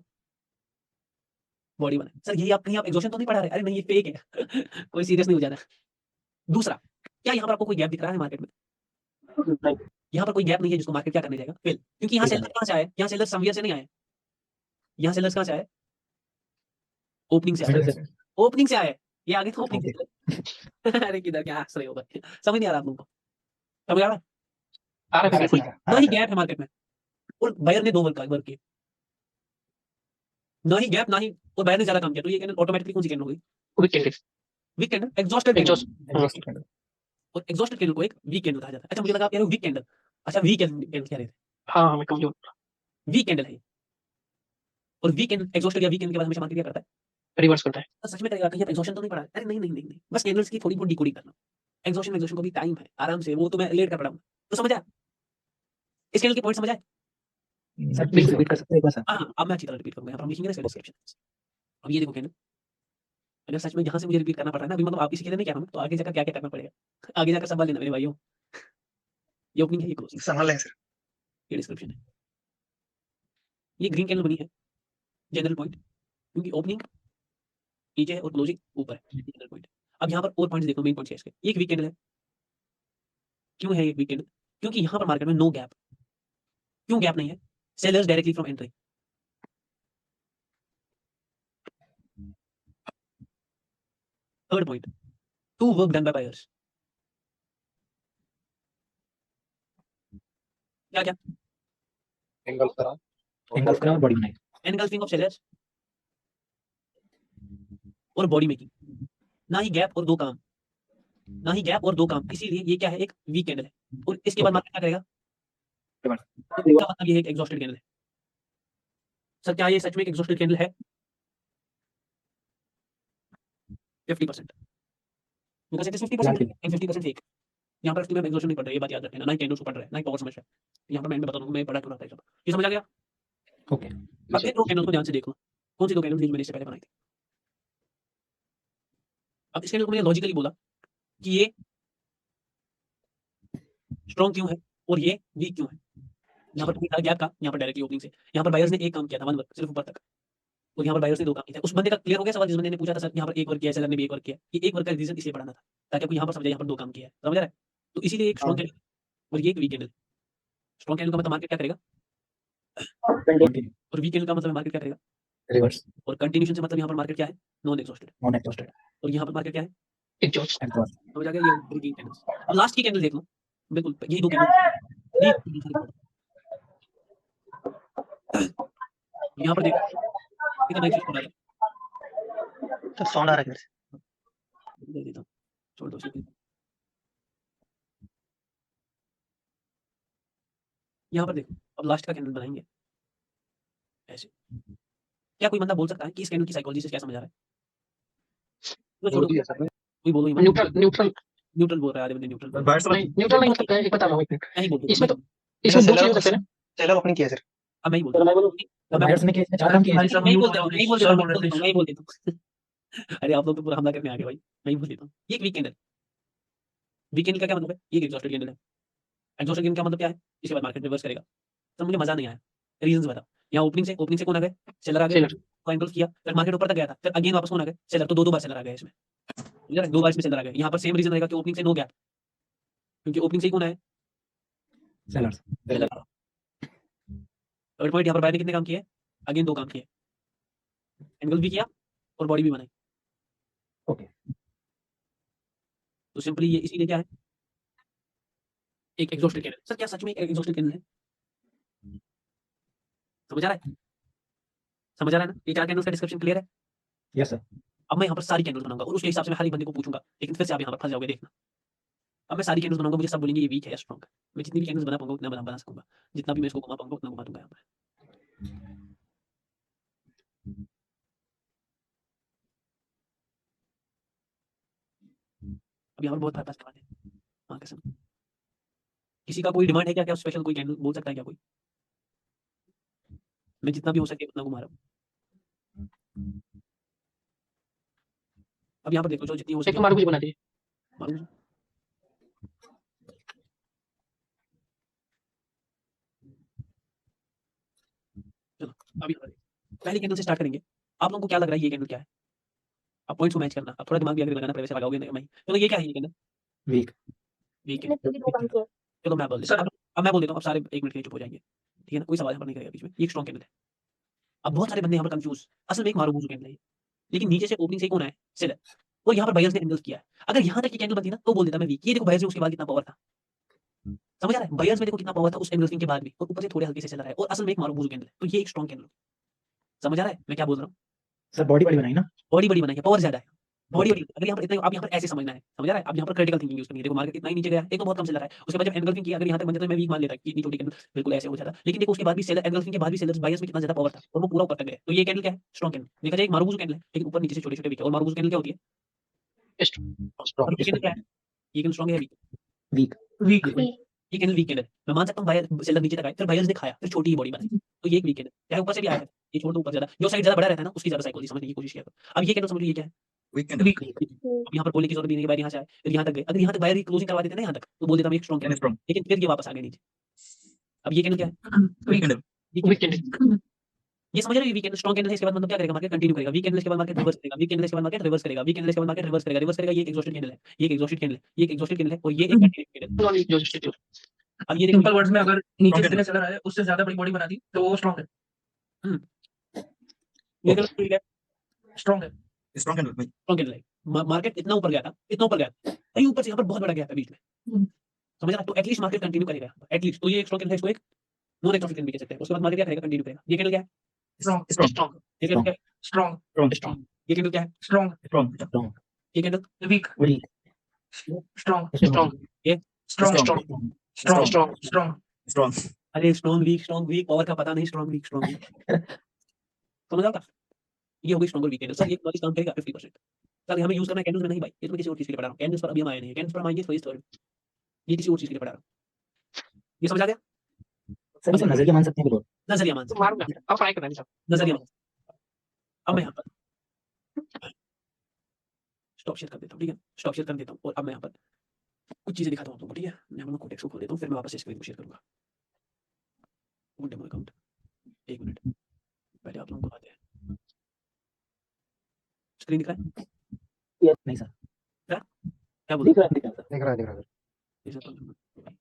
बॉडी बनाई। सर यही आप कहीं आप एग्जॉस्शन तो नहीं पढ़ा रहे? अरे नहीं ये फेक है। कोई सीरियस नहीं हो जाना। दूसरा, क्या यहाँ पर आपको कोई गैप दिख रहा है मार्केट में? यहाँ पर कोई गैप नहीं है जिसको मार्केट क्या करने जाएगा? फिल। क्योंकि यहाँ सेलर कहाँ से आए? यहाँ सेलर समवेयर से नहीं आए। यहाँ सेलर्स कहाँ से आए? ओपनिंग से आए। मिडल से। ओपनिंग से आए। ये आगे तो ओपनिंग से। अरे किधर क्या हँस रहे हो भाई? समझ नहीं आ रहा आप लोगों को? समझ आ रहा है? आ रहा है फिर ना ही गैप है मार्केट में और बायर ने 2 वर्क किए। ना ही गैप ना ही और बायर ने ज़्यादा काम किया। तो ये कैंडल ऑटोमेटिकली कौन सी कैंडल हो गई? Weak candle weak candle, exhausted candle. Exhaust और एग्जॉस्टेड कैंडल को एक वीक कैंडल कहा जाता है। अच्छा मुझे लगा आप कह रहे हो वीक कैंडल। अच्छा वीक कैंडल कह रहे थे। हाँ हमें कमजोर वीक कैंडल है ये। और वीक कैंडल एग्जॉस्टेड या वीक कैंडल के बाद हमेशा मार्केट क्या करता है? रिवर्स करता है। तो सच में करेगा कहीं एग्जॉस्शन तो नहीं पड़ा है? अरे नहीं नहीं नहीं नहीं, बस कैंडल्स की थोड़ी बहुत डिकोडिंग करना। एग्जॉस्शन को भी टाइम है, आराम से, वो तो मैं लेट कर पड़ा हूँ। तो समझ आया? इस कैंडल के पॉइंट समझ आए? सर प्लीज रिपीट कर सकते हैं एक बार सर? हाँ, अब मैं अच्छी तरह रिपीट करूँगा। यहाँ पर हम लिखेंगे ना इसका डिस्क्रिप्शन। अब ये देखो कैंडल। अगर सच में यहाँ से मुझे रिपीट करना पड़ रहा है ना, अभी मतलब आप किसी के लिए नहीं कह रहा हूँ, तो आगे जाकर क्या-क्या करना पड़ेगा? आगे जाकर संभाल लेना मेरे भाइयों। ये ओपनिंग है, ये क्लोजिंग, संभाल लें सर। ये डिस्क्रिप्शन है। ये ग्रीन कैंडल बनी है, जनरल पॉइंट, क्योंकि ओपनिंग नीचे है और क्लोजिंग ऊपर है, ये जनरल पॉइंट। अब यहाँ पर और पॉइंट्स देखो, मेन पॉइंट्स क्या है इसके? ये एक वीक कैंडल है। क्यों है ये वीक कैंडल? क्योंकि यहाँ पर मार्केट में नो गैप। क्यों गैप नहीं है? Sellers directly from entry. Third point, to work done by buyers. क्या-क्या? एंगल्फ करा एंगल्फ करा और बॉडी बनाई। एनगल्फिंग ऑफ सेलर्स और बॉडी मेकिंग। ना ही गैप और 2 काम। ना ही गैप और 2 काम। इसीलिए ये क्या है? एक वीक कैंडल है। और इसके बाद मार्केट क्या करेगा? रिवर्स। तो इसका मतलब ये है एक एग्जॉस्टेड कैंडल है। सर क्या ये सच में एक एग्जॉस्टेड कैंडल है? 50%। Because it is 50% Exactly. And 50% fake. यहाँ पर एक्चुअली में एग्जॉस्टेड नहीं पढ़ रहे, ये बात याद रखना। ना ही कैंडल्स को पढ़ रहे हैं, ना ही पावर समझ रहे हैं। यहाँ पर मैं बता दूँगा मैं पढ़ा क्यों रहा था ये सब। ये समझ आ गया? ओके। अब इन 2 कैंडल्स को ध्यान से देख लो। कौन सी 2 कैंडल्स थी जो मैंने इससे पहले बनाई थी? अब इस कैंडल को मैंने लॉजिकली बोला कि ये स्ट्रॉन्ग क्यों है और ये वीक क्यों है? यहाँ पर कोई था गैप का, यहाँ पर डायरेक्टली ओपनिंग से। यहाँ पर बायर्स ने एक काम किया था, 1 वर्क सिर्फ ऊपर तक। और यहाँ पर बायर्स ने 2 काम किए थे। उस बंदे का क्लियर हो गया सवाल जिस बंदे ने पूछा था सर यहाँ पर 1 वर्क किया है, सेलर ने भी 1 वर्क किया है। ये 1 वर्क का रीज़न इसलिए बढ़ाना था, ताकि आपको यहाँ पर समझ आए यहाँ पर 2 काम किया है। समझ आ रहा है? तो इसीलिए एक स्ट्रॉन्ग कैंडल और ये एक वीक कैंडल। स्ट्रॉन्ग कैंडल का मतलब मार्केट क्या करेगा? कंटिन्यू। और वीक कैंडल का मतलब मार्केट क्या करेगा? रिवर्स। और कंटिन्यूएशन से मतलब यहाँ पर मार्केट क्या है? Non exhausted. Non exhausted. और यहाँ पर मार्केट क्या है? Exhaust exhaust. समझ आ गया? ये 2 ग्रीन कैंडल्स। अब लास्ट की कैंडल देख लो। बिल्कुल यही 2 कैंडल। ये यहाँ पर देखो, ठीक है मैं एक चीज़ बता रहा हूँ। तो साउंड आ रहा है इधर से। दे देता हूँ, छोड़ दो उसको। यहाँ पर देखो, अब लास्ट का कैंडल बनाएँगे। ऐसे। क्या कोई बंदा बोल सकता है कि इस कैंडल की साइकोलॉजी से क्या समझ आ रहा है? तो छोड़ो, कोई बोलो ही मत। न्यूट्रल न्यूट्रल न्यूट्रल बोल रहा है आधे बंदे न्यूट्रल। बायर्स नहीं न्यूट्रल नहीं हो सकता है। एक बता रहा हूँ 1 मिनट। मैं ही बोल देता इसमें हूँ। तो इसमें 2 चीज़ हो सकते हैं ना। सेलर ओपनिंग किया सर। अब मैं ही बोलता हूँ। अब मैं बायर्स ने किए, इसने 4 काम किए हैं। मैं ही बोलता हूँ, मैं ही बोल देता हूँ, मैं ही बोल देता हूँ। अरे आप लोग तो पूरा हमला करने आ गए भाई। मैं ही बोल देता हूँ। ये एक वीक कैंडल। वीक कैंडल का क्या मतलब है? ये एक एग्जॉस्टेड कैंडल है। एग्जॉस्टेड कैंडल का मतलब क्या है? इसके बाद मार्केट रिवर्स करेगा। तो मुझे मजा नहीं आया। रीजंस बताओ। यहाँ ओपनिंग से कौन आ गए? सेलर आ गए। सेलर को एंगल्फ किया, फिर मार्केट ऊपर तक गया था, फिर अगेन वापस कौन आ गए? सेलर। तो 2-2 बार सेलर आ गए इसमें। समझ रहे हैं? 2 बार इसमें सेलर आ गए। यहाँ पर सेम रीजन रहेगा कि ओपनिंग से नो गैप। क्योंकि ओपनिंग से ही कौन आया? सेलर्स। सेलर। थर्ड पॉइंट यहाँ पर बायर ने कितने काम किए? अगेन 2 काम किए। एंगल भी किया और बॉडी भी बनाई। ओके। तो सिंपली ये इसीलिए क्या है? एक एग्जॉस्टेड कैंडल। सर क्या सच में एक एग्जॉस्टेड कैंडल है? समझ आ रहा है? समझ आ रहा है ना? ये 4 कैंडल्स का डिस्क्रिप्शन क्लियर है? Yes sir. अब मैं यहाँ पर सारी कैंडल्स बनाऊंगा और उसके हिसाब से मैं हर एक बंदे को पूछूंगा, लेकिन फिर से आप यहाँ पर फंस जाओगे देखना। अब मैं सारी कैंडल्स बनाऊंगा, मुझे सब बोलेंगे ये वीक है या स्ट्रॉन्ग है। मैं जितनी भी कैंडल्स बना पाऊंगा उतना बना सकूंगा। जितना भी मैं इसको घुमा पाऊंगा उतना घुमा दूंगा यहाँ पर। अब यहाँ पर बहुत पास करवाते हैं। हाँ कसम। किसी का कोई डिमांड है क्या? क्या स्पेशल कोई कैंडल बोल सकता है क्या कोई? मैं जितना भी हो सके उतना घुमा रहा हूँ। अब यहाँ पर देखो जो जितनी हो एक सके तो मारूबुजी बना दीजिए। मारूंगा। चलो अभी पहली कैंडल से स्टार्ट करेंगे। आप लोगों को क्या लग रहा है ये कैंडल क्या है? आप पॉइंट्स को मैच करना। आप थोड़ा दिमाग भी अगर लगाना पड़े वैसे लगाओगे नहीं। चलो ये क्या है ये कैंडल? वीक वीक है। चलो मैं बोल देता हूँ। अब मैं बोल देता हूँ, अब सारे 1 मिनट के लिए चुप हो जाएंगे। ठीक है ना? कोई सवाल यहाँ पर नहीं करेगा बीच में। ये एक स्ट्रॉन्ग कैंडल है। अब बहुत सारे बंदे यहाँ पर कंफ्यूज। असल में एक मारूबुजू कैंडल है ये। लेकिन नीचे से ओपनिंग से कौन है? सेलर। और यहाँ पर बायर्स ने एंगल्स किया है। अगर यहाँ तक ये कैंडल बनती ना तो बोल देता मैं वीक। ये देखो बायर्स में उसके बाद कितना पावर था। समझ आ रहा है? बायर्स में देखो कितना पावर था उस एंगल्सिंग के बाद भी, और ऊपर से थोड़े हल्के से सेलर है, और असल में एक मारूबुजू कैंडल है। तो ये एक स्ट्रॉन्ग कैंडल। समझ आ रहा है मैं क्या बोल रहा हूँ? सर बॉडी बड़ी बनाई ना। बॉडी बड़ी बनाई है, पावर ज्यादा है। बॉडी बड़ी। अगर यहाँ पर इतना आप यहाँ पर ऐसे समझना है। समझ आ रहा है? अब यहाँ पर क्रिटिकल थिंकिंग यूज करनी है। देखो मार्केट इतना ही नीचे गया, एक तो बहुत कम सेलर है। उसके बाद जब एंगल्फिंग किया, अगर यहाँ तक बनता तो मैं वीक मान लेता कि इतनी छोटी कैंडल बिल्कुल ऐसे हो जाता। लेकिन देखो उसके बाद भी सेलर एंगल्फिंग के बाद भी सेलर्स बायर्स में कितना ज्यादा पावर था, और वो पूरा ऊपर तक गए। तो ये कैंडल क्या है? Strong candle. देखा जाए एक मारूबुजू कैंडल है, लेकिन ऊपर नीचे से छोटे-छोटे वीक है। और मारूबुजू कैंडल क्या होती है? स्ट्रॉन्ग और ये कैंडल क्या है? ये कैंडल स्ट्रॉन्ग है या वीक? वीक वीक ये कैंडल वीक कैंडल। मैं मान सकता हूँ बायर सेलर नीचे तक आए, फिर बायर्स ने खाया, फिर छोटी ही बॉडी बनाई। तो ये एक वीक कैंडल। चाहे ऊपर से भी आया है, ये छोड़ दो ऊपर ज्यादा, जो साइड ज्यादा बड़ा रहता है ना उसकी ज्यादा साइकोलॉजी समझने की कोशिश किया करो। अब ये कैंडल समझ लो ये क्या है? वीक कैंडल वीक अब यहाँ पर बोलने की जरूरत भी नहीं है, बायर यहाँ से आए, फिर यहाँ तक गए। अगर यहाँ तक बायर की क्लोजिंग करवा देते ना यहाँ तक, तो बोल देता मैं एक स्ट्रॉन्ग कैंडल। स्ट्रॉन्ग लेकिन फिर ये वापस आ गए नीचे। अब ये कैंडल क्या है? वीक कैंडल ये वीक कैंडल। कैंडल। ये समझ रहे हो? वीक कैंडल स्ट्रॉन्ग कैंडल है, इसके बाद मतलब क्या करेगा? मार्केट कंटिन्यू करेगा। वीक कैंडल के बाद मार्केट रिवर्स करेगा। वीक कैंडल के बाद मार्केट रिवर्स करेगा। वीक कैंडल के बाद मार्केट रिवर्स करेगा। रिवर्स करेगा। ये एक एग्जॉस्टेड कैंडल है, ये एक एग्जॉस्टेड कैंडल है, ये एक एग्जॉस्टेड कैंडल है, और ये एक कंटिन्यू कैंडल है। जो जो अब ये देखो सिंपल वर्ड्स में अगर नीचे Strong जितने सेलर आए उससे ज्यादा बड़ी बॉडी बना दी तो वो स्ट्रॉन्ग है। ये कैंडल ठीक है, स्ट्रॉन्ग है। स्ट्रॉन्ग कैंडल भाई स्ट्रॉन्ग कैंडल है। मार्केट इतना ऊपर गया था, इतना ऊपर गया था, कहीं ऊपर से यहाँ पर बहुत बड़ा गैप है बीच में। समझ रहा? तो एटलीस्ट मार्केट कंटिन्यू करेगा, एटलीस्ट। तो ये एक स्ट्रॉन्ग कैंडल है, इसको एक नॉन एग्जॉस्टेड कैंडल भी कह सकते हैं। उसके बाद मार्केट क्या करेगा? कंटिन्यू करेगा। ये कैंडल क्या है? स्ट्रॉन्ग स्ट्रॉन्ग ये कैंडल क्या है? स्ट्रॉन्ग स्ट्रॉन्ग ये कैंडल क्या है? स्ट्रॉन्ग स्ट्रॉन्ग ये candle weak weak strong strong strong strong strong strong strong strong अरे स्ट्रॉन्ग वीक पावर का पता नहीं। स्ट्रॉन्ग वीक समझ आता? ये हो गई स्ट्रॉन्ग और वीक कैंडल। सर ये नॉलेज काम करेगा 50%। सर हमें यूज करना है कैंडल्स में नहीं भाई, ये तो मैं किसी और चीज के लिए पढ़ा रहा हूँ। कैंडल्स पर अभी हम आए नहीं है, कैंडल्स पर हम आएंगे फर्स्ट थर्ड। ये किसी और चीज के लिए पढ़ा रहा हूँ। ये समझ आ गया? सर इसे नजरिया मान सकते हैं बिल्कुल। नजरिया मान सकते हैं। मारूंगा अब ट्राई करना नहीं नजरिया मान सकते हैं। अब मैं यहाँ पर स्टॉप शेयर कर देता हूँ, ठीक है? स्टॉप शेयर कर देता हूँ, और अब मैं यहाँ पर कुछ चीजें दिखाता हूँ आप लोगों को, ठीक है? मैं अपना कोटेक्स को खोल देता हूँ, फिर मैं वापस से स्क्रीन को शेयर करूंगा। डेमो अकाउंट 1 मिनट पहले आप लोगों को आते हैं। स्क्रीन दिख रहा है? नहीं सर क्या बोल दिख रहा है सर। दिख रहा है ये सब तो-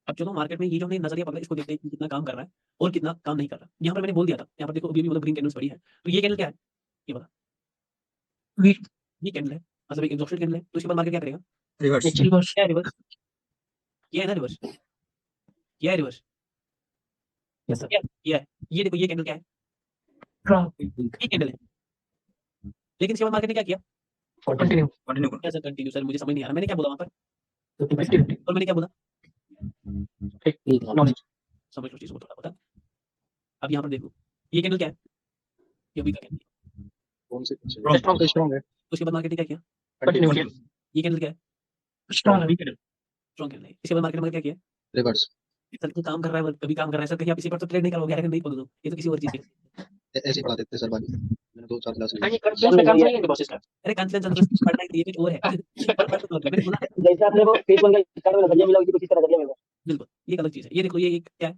अब चलो मार्केट में ये जो हमने नजरिया पकड़ा इसको देखते हैं कि कितना काम कर रहा है और कितना काम नहीं कर रहा। यहाँ पर मैंने बोल दिया था, यहाँ पर देखो अभी भी मतलब ग्रीन कैंडल्स पड़ी है। तो ये कैंडल क्या है? ये बता। वीक ये कैंडल है, मतलब एक एग्जॉस्टेड कैंडल है। तो इसके बाद मार्केट क्या करेगा? रिवर्स रिवर्स क्या है रिवर्स? ये है ना रिवर्स? क्या है रिवर्स? यस सर ये है। ये देखो ये कैंडल क्या है? स्ट्रॉन्ग ये कैंडल है। लेकिन इसके बाद मार्केट ने क्या किया? कंटिन्यू कंटिन्यू कर क्या सर कंटिन्यू? सर मुझे समझ नहीं आ रहा, मैंने क्या बोला वहाँ पर? 50% और मैंने क्या बोला? वीक नॉलेज समझ लो चीज़ों को थोड़ा बहुत। अब यहाँ पर देखो ये कैंडल क्या है? ये भी का कैंडल है। कौन से स्ट्रॉन्ग स्ट्रॉन्ग है उसके बाद मार्केट ने क्या किया? कंटिन्यू किया ये कैंडल क्या है? Strong weak candle strong candle है। इसके बाद मार्केट में क्या किया? रिवर्स सर तो काम कर रहा है, कभी काम कर रहा है सर, कहीं आप इसी पर तो ट्रेड नहीं करोगे? अरे नहीं पकड़ो, ये तो किसी और चीज़ के। ऐसे ही पढ़ा देते सर बाकी मैंने 2-4 क्लास ली ये कंफ्यूज में काम नहीं है बॉसेस का अरे कॉन्फ्रेंस पढ़ना ही कुछ और है। पर तो मैंने बोला जैसे आपने वो फेस वन का स्टार में नजरिया मिला उसी को इसी तरह नजरिया मिला बिल्कुल ये एक अलग चीज़ है। ये देखो ये एक क्या है?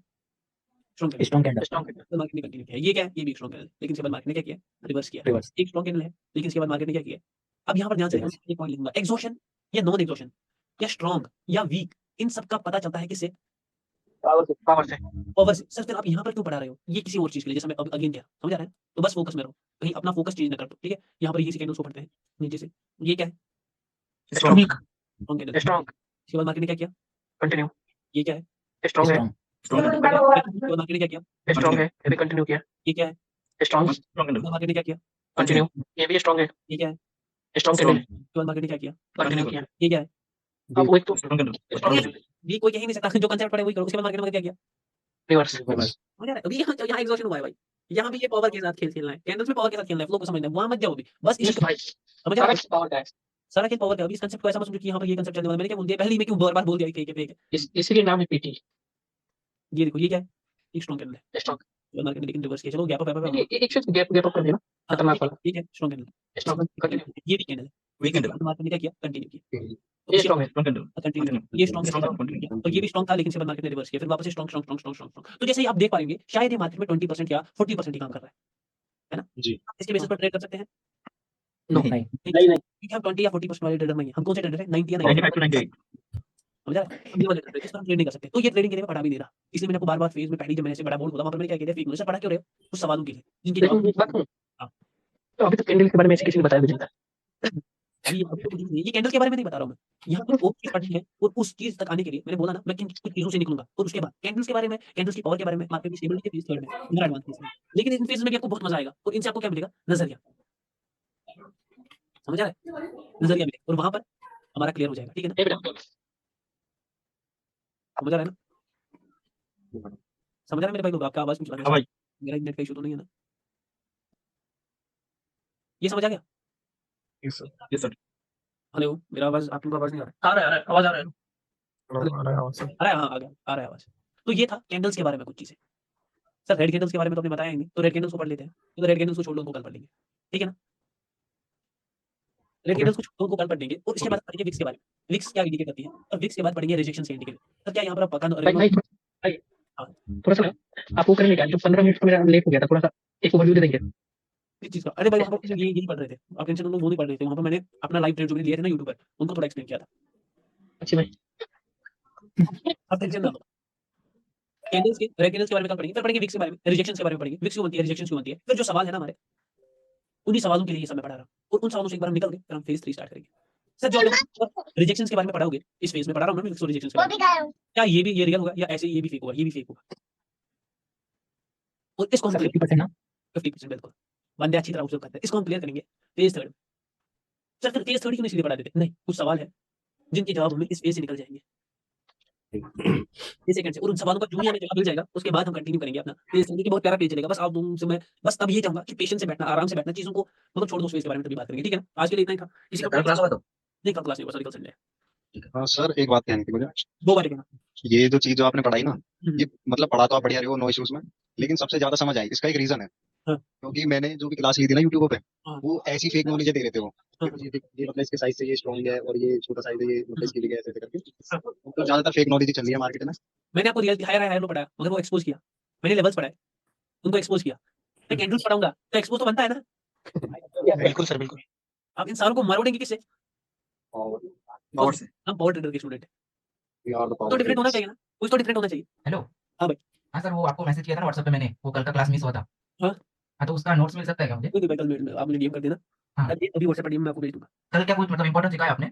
Strong candle. Strong candle strong तो मार्केट ने कंटिन्यू किया। ये क्या है? ये भी एक स्ट्रॉन्ग कैंडल, लेकिन इसके बाद मार्केट ने क्या किया? रिवर्स किया। रिवर्स एक स्ट्रॉन्ग कैंडल है, लेकिन इसके बाद मार्केट ने क्या किया? अब यहाँ पर ध्यान से देखो, एक पॉइंट लिखूंगा, एग्जॉशन या नॉन एग्जॉशन या स्ट्रॉन्ग या वीक, इन सब का पता चलता है किससे? पावर से पावर से। सर फिर आप यहाँ पर क्यों पढ़ा रहे हो? ये किसी और चीज के लिए, जैसे मैं अब अगेन क्या समझ आ रहा है? तो बस फोकस में रहो, कहीं अपना फोकस चेंज ना कर दो, ठीक है? यहाँ पर ये कैंडल्स को पढ़ते हैं नीचे से। ये क्या है? Strong week strong candle. Strong इसके बाद मार्केट ने क्या किया? कंटिन्यू ये क्या है? स्ट्रॉन्ग है स्ट्रॉन्ग स्ट्रॉन्ग इसके बाद मार्केट ने क्या किया? स्ट्रॉन्ग है ये भी कंटिन्यू किया ये क्या है? स्ट्रॉन्ग स्ट्रॉन्ग कैंडल इसके बाद मार्केट ने क्या किया? कंटिन्यू ये भी स्ट्रॉन्ग है ये क्या है? स्ट्रॉन्ग कैंडल इसके बाद मार्केट ने क्या किया? कंटिन्यू किया ये क्या है? अब वो एक तो स्ट्रॉन्ग कैंडल स्ट्रॉन्ग ये कोई कह ही नहीं सकता, जो कंसेप्ट पढ़े वही करो। उसके बाद मार्केट ने क्या किया? रिवर्स रिवर्स समझ आ रहा है? अभी यहाँ एग्जॉशन हुआ है भाई। यहाँ भी ये पावर के साथ खेलना है, कैंडल्स में पावर के साथ खेलना है, फ्लो को समझना है, वहां मत जाओ अभी, बस इसी को समझ आ रहा है? पावर का है सारा खेल पावर का है। अभी इस कांसेप्ट को ऐसा मत समझो कि यहाँ पर ये कांसेप्ट चलने वाला है। मैंने क्या बोल दिया पहले ही, मैं क्यों बार-बार बोल दिया कि फेक है, फेक है। इसीलिए नाम है पीटी ये देखो ये क्या है? एक स्ट्रॉन्ग कैंडल है। स्ट्रॉन्ग। बुल मार्केट ने लेकिन रिवर्स किया। चलो गैप अप एक से गैप गैप अप कर देना हाँ, खतरनाक वाला ठीक है स्ट्रॉन्ग कैंडल। स्ट्रॉन्ग कंटिन्यू ये भी कैंडल है। वीक कैंडल बुल मार्केट ने क्या किया? कंटिन्यू किया। तो ये उसी स्ट्रॉन्ग है स्ट्रॉन्ग कैंडल कंटिन्यू कंटिन्यू ये स्ट्रॉन्ग स्ट्रॉन्ग है कंटिन्यू और ये भी स्ट्रॉन्ग था लेकिन सिर्फ मार्केट ने रिवर्स किया। फिर वापस से strong strong strong strong strong. तो जैसे ही आप देख पाएंगे शायद ये मार्केट में 20% या 40% ही काम कर रहा है ना? जी। आप इसके बेसिस पर ट्रेड कर सकते हैं। नो नहीं। नहीं नहीं नहीं क्योंकि हम 20 या 40% वाले ट्रेडर नहीं है। हम कौन से ट्रेडर है? 90 या 95 to 98 समझ रहा है? हम ये वाले ट्रेडर हैं, जिस पर हम ट्रेड नहीं कर सकते। तो ये ट्रेडिंग के लिए मैं पढ़ा भी नहीं रहा। इसलिए मैंने आपको बार-बार फेज में पहली जब मैंने ऐसे बड़ा बोल बोला वहाँ पर मैंने क्या किया था फेक न्यूज़। सर पढ़ा क्यों रहे हो? कुछ सवालों के लिए जिनके लेकिन जवाब एक बात कहूं हाँ। तो अभी तक कैंडल के बारे में ऐसे किसी ने बताया भी नहीं था अभी तो कुछ नहीं है। ये कैंडल के बारे में नहीं बता रहा हूँ मैं। यहाँ पर और चीज़ पढ़नी है और उस चीज़ तक आने के लिए मैंने बोला ना मैं किन कुछ चीज़ों से निकलूँगा और उसके बाद कैंडल्स के बारे में, कैंडल्स की पावर के बारे में, मार्केट की स्टेबिलिटी के फेज थर्ड में, इतना एडवांस फेज में। लेकिन इन फेज में भी आपको बहुत मज़ा आएगा और इनसे आपको क्या मिलेगा? नज़रिया। समझ आ रहा है? नज़रिया मिलेगा और वहाँ पर हमारा क्लियर हो जाएगा। ठीक है ना? ये बेटा समझ आ रहा है ना? समझ आ रहा है मेरे भाई लोग? आपका आवाज़ कुछ हाँ भाई। मेरा इंटरनेट का इश्यू तो नहीं है ना? ये समझ आ गया? यस सर हेलो, मेरा आवाज़ आप लोगों को आवाज़ नहीं आ रहा है? आ रहा है आवाज आ रहा है आ रहा है हाँ, आ गया, आ रहा है आवाज़। तो ये था कैंडल्स के बारे में कुछ चीज़ें। सर रेड कैंडल्स के बारे में तो आपने बताया ही नहीं, तो रेड कैंडल्स को पढ़ लेते हैं। तो रेड कैंडल्स को छोड़ दो, उनको कल पढ़ लेंगे। ठीक है ना? रेड कैंडल्स को छोड़ दो, उनको कल पढ़ लेंगे और इसके बाद पढ़ेंगे विक्स के बारे में। विक्स क्या इंडिकेट करती है और विक्स के बाद पढ़ेंगे रिजेक्शंस के इंडिकेटर। सर क्या यहाँ पर आप पका भाई भाई भाई हाँ। थोड़ा सा आप वो करेंगे क्या जो 15 मिनट मेरा लेट हो गया था थोड़ा सा एक ओवरव्यू दे देंगे किस चीज़ का? अरे भाई वहाँ पर यही पढ़ रहे थे। आप टेंशन लो वो नहीं पढ़ रहे थे। वहाँ पर मैंने अपना लाइव ट्रेड जो मैंने लिए थे ना यूट्यूब पर, उनको थोड़ा एक्सप्लेन किया था। अच्छी भाई आप टेंशन ना लो। कैंडल्स के रेड कैंडल्स के बारे में कल पढ़ेंगे, फिर पढ़ेंगे विक्स के बारे में, रिजेक्शंस के बारे में पढ़ेंगे। विक्स क्यों बनती है, रिजेक्शंस क्यों बनती है? फिर जो सवाल है ना हमारे, उन्हीं सवालों के लिए ये सब मैं पढ़ा रहा हूँ और उन सवालों से एक बार हम निकल गए, फिर हम फेज़ 3 स्टार्ट करेंगे। सर जो रिजेक्शंस के बारे में पढ़ाओगे, इस फेज़ में पढ़ा रहा हूँ ना विक्स और रिजेक्शंस के बारे में। क्या ये भी ये रियल होगा या ऐसे ये भी फेक होगा, ये भी फेक होगा? और इसको हम सर क्लियर 50% ना 50% बिल्कुल। बंदे अच्छी तरह ऑब्जर्व करते हैं। इसको हम क्लियर करेंगे फेज़ थर्ड। सर फिर फेज़ थर्ड क्यों नहीं सीधे पढ़ा देते? नहीं, कुछ सवाल है जिनके जवाब हमें इस फेज़ से निकल जाएँगे। ये सेकंड से और उन सवालों का जो भी हमें जवाब मिल जाएगा, उसके बाद हम कंटिन्यू करेंगे अपना पेज देखिए बहुत प्यारा पेज चलेगा। बस आप लोगों से मैं बस तब ये चाहूँगा कि पेशेंस से बैठना, आराम से बैठना, चीज़ों को मतलब छोड़ दो उस फेज़ के बारे में तभी बात करेंगे, ठीक है ना? आज के लिए इतना ही था। किसी कल को क्लास होगा तो नहीं कल क्लास नहीं होगा, सॉरी कल संडे है। हाँ सर एक बात कहनी थी मुझे 2 बार कहना। ये जो चीज जो आपने पढ़ाई ना हुँ, ये मतलब पढ़ा तो आप बढ़िया रहे हो नो इश्यूज में लेकिन सबसे ज्यादा समझ आई इसका एक रीजन है हाँ। क्योंकि मैंने जो भी क्लास ली थी ना यूट्यूब पे हाँ। वो ऐसी फेक नॉलेज दे रहे थे वो हाँ। ये मतलब इसके साइज से ये स्ट्रॉन्ग है और ये छोटा साइज है ये मतलब इसके लिए ऐसे ऐसे करके हाँ। तो ज्यादातर फेक नॉलेज ही चल रही है मार्केट में मैंने आपको रियल हायर हायर लो पढ़ाया, मगर वो एक्सपोज़ किया। मैंने लेवल्स पढ़ाए, उनको एक्सपोज़ किया। मैं कैंडल्स पढ़ाऊँगा, तो एक्सपोज़ तो बनता है ना? बिल्कुल सर बिल्कुल आप इंसानों को मरोड़ेंगे किससे? और पावर से हम पावर ट्रेडर के स्टूडेंट हैं। वी आर द तो पावर डिफरेंट होना चाहिए ना? कुछ तो डिफरेंट होना चाहिए। हेलो हाँ भाई। हाँ सर वो आपको मैसेज किया था ना व्हाट्सएप पे मैंने वो कल का क्लास मिस हुआ था हाँ। हाँ तो उसका नोट्स मिल सकता है क्या मुझे नहीं, नहीं, कल मेल आप मुझे डीएम कर देना। हाँ। अभी व्हाट्सएप पर डीएम मैं आपको भेज दूँगा। कल क्या कुछ मतलब इंपॉर्टेंट सिखाया आपने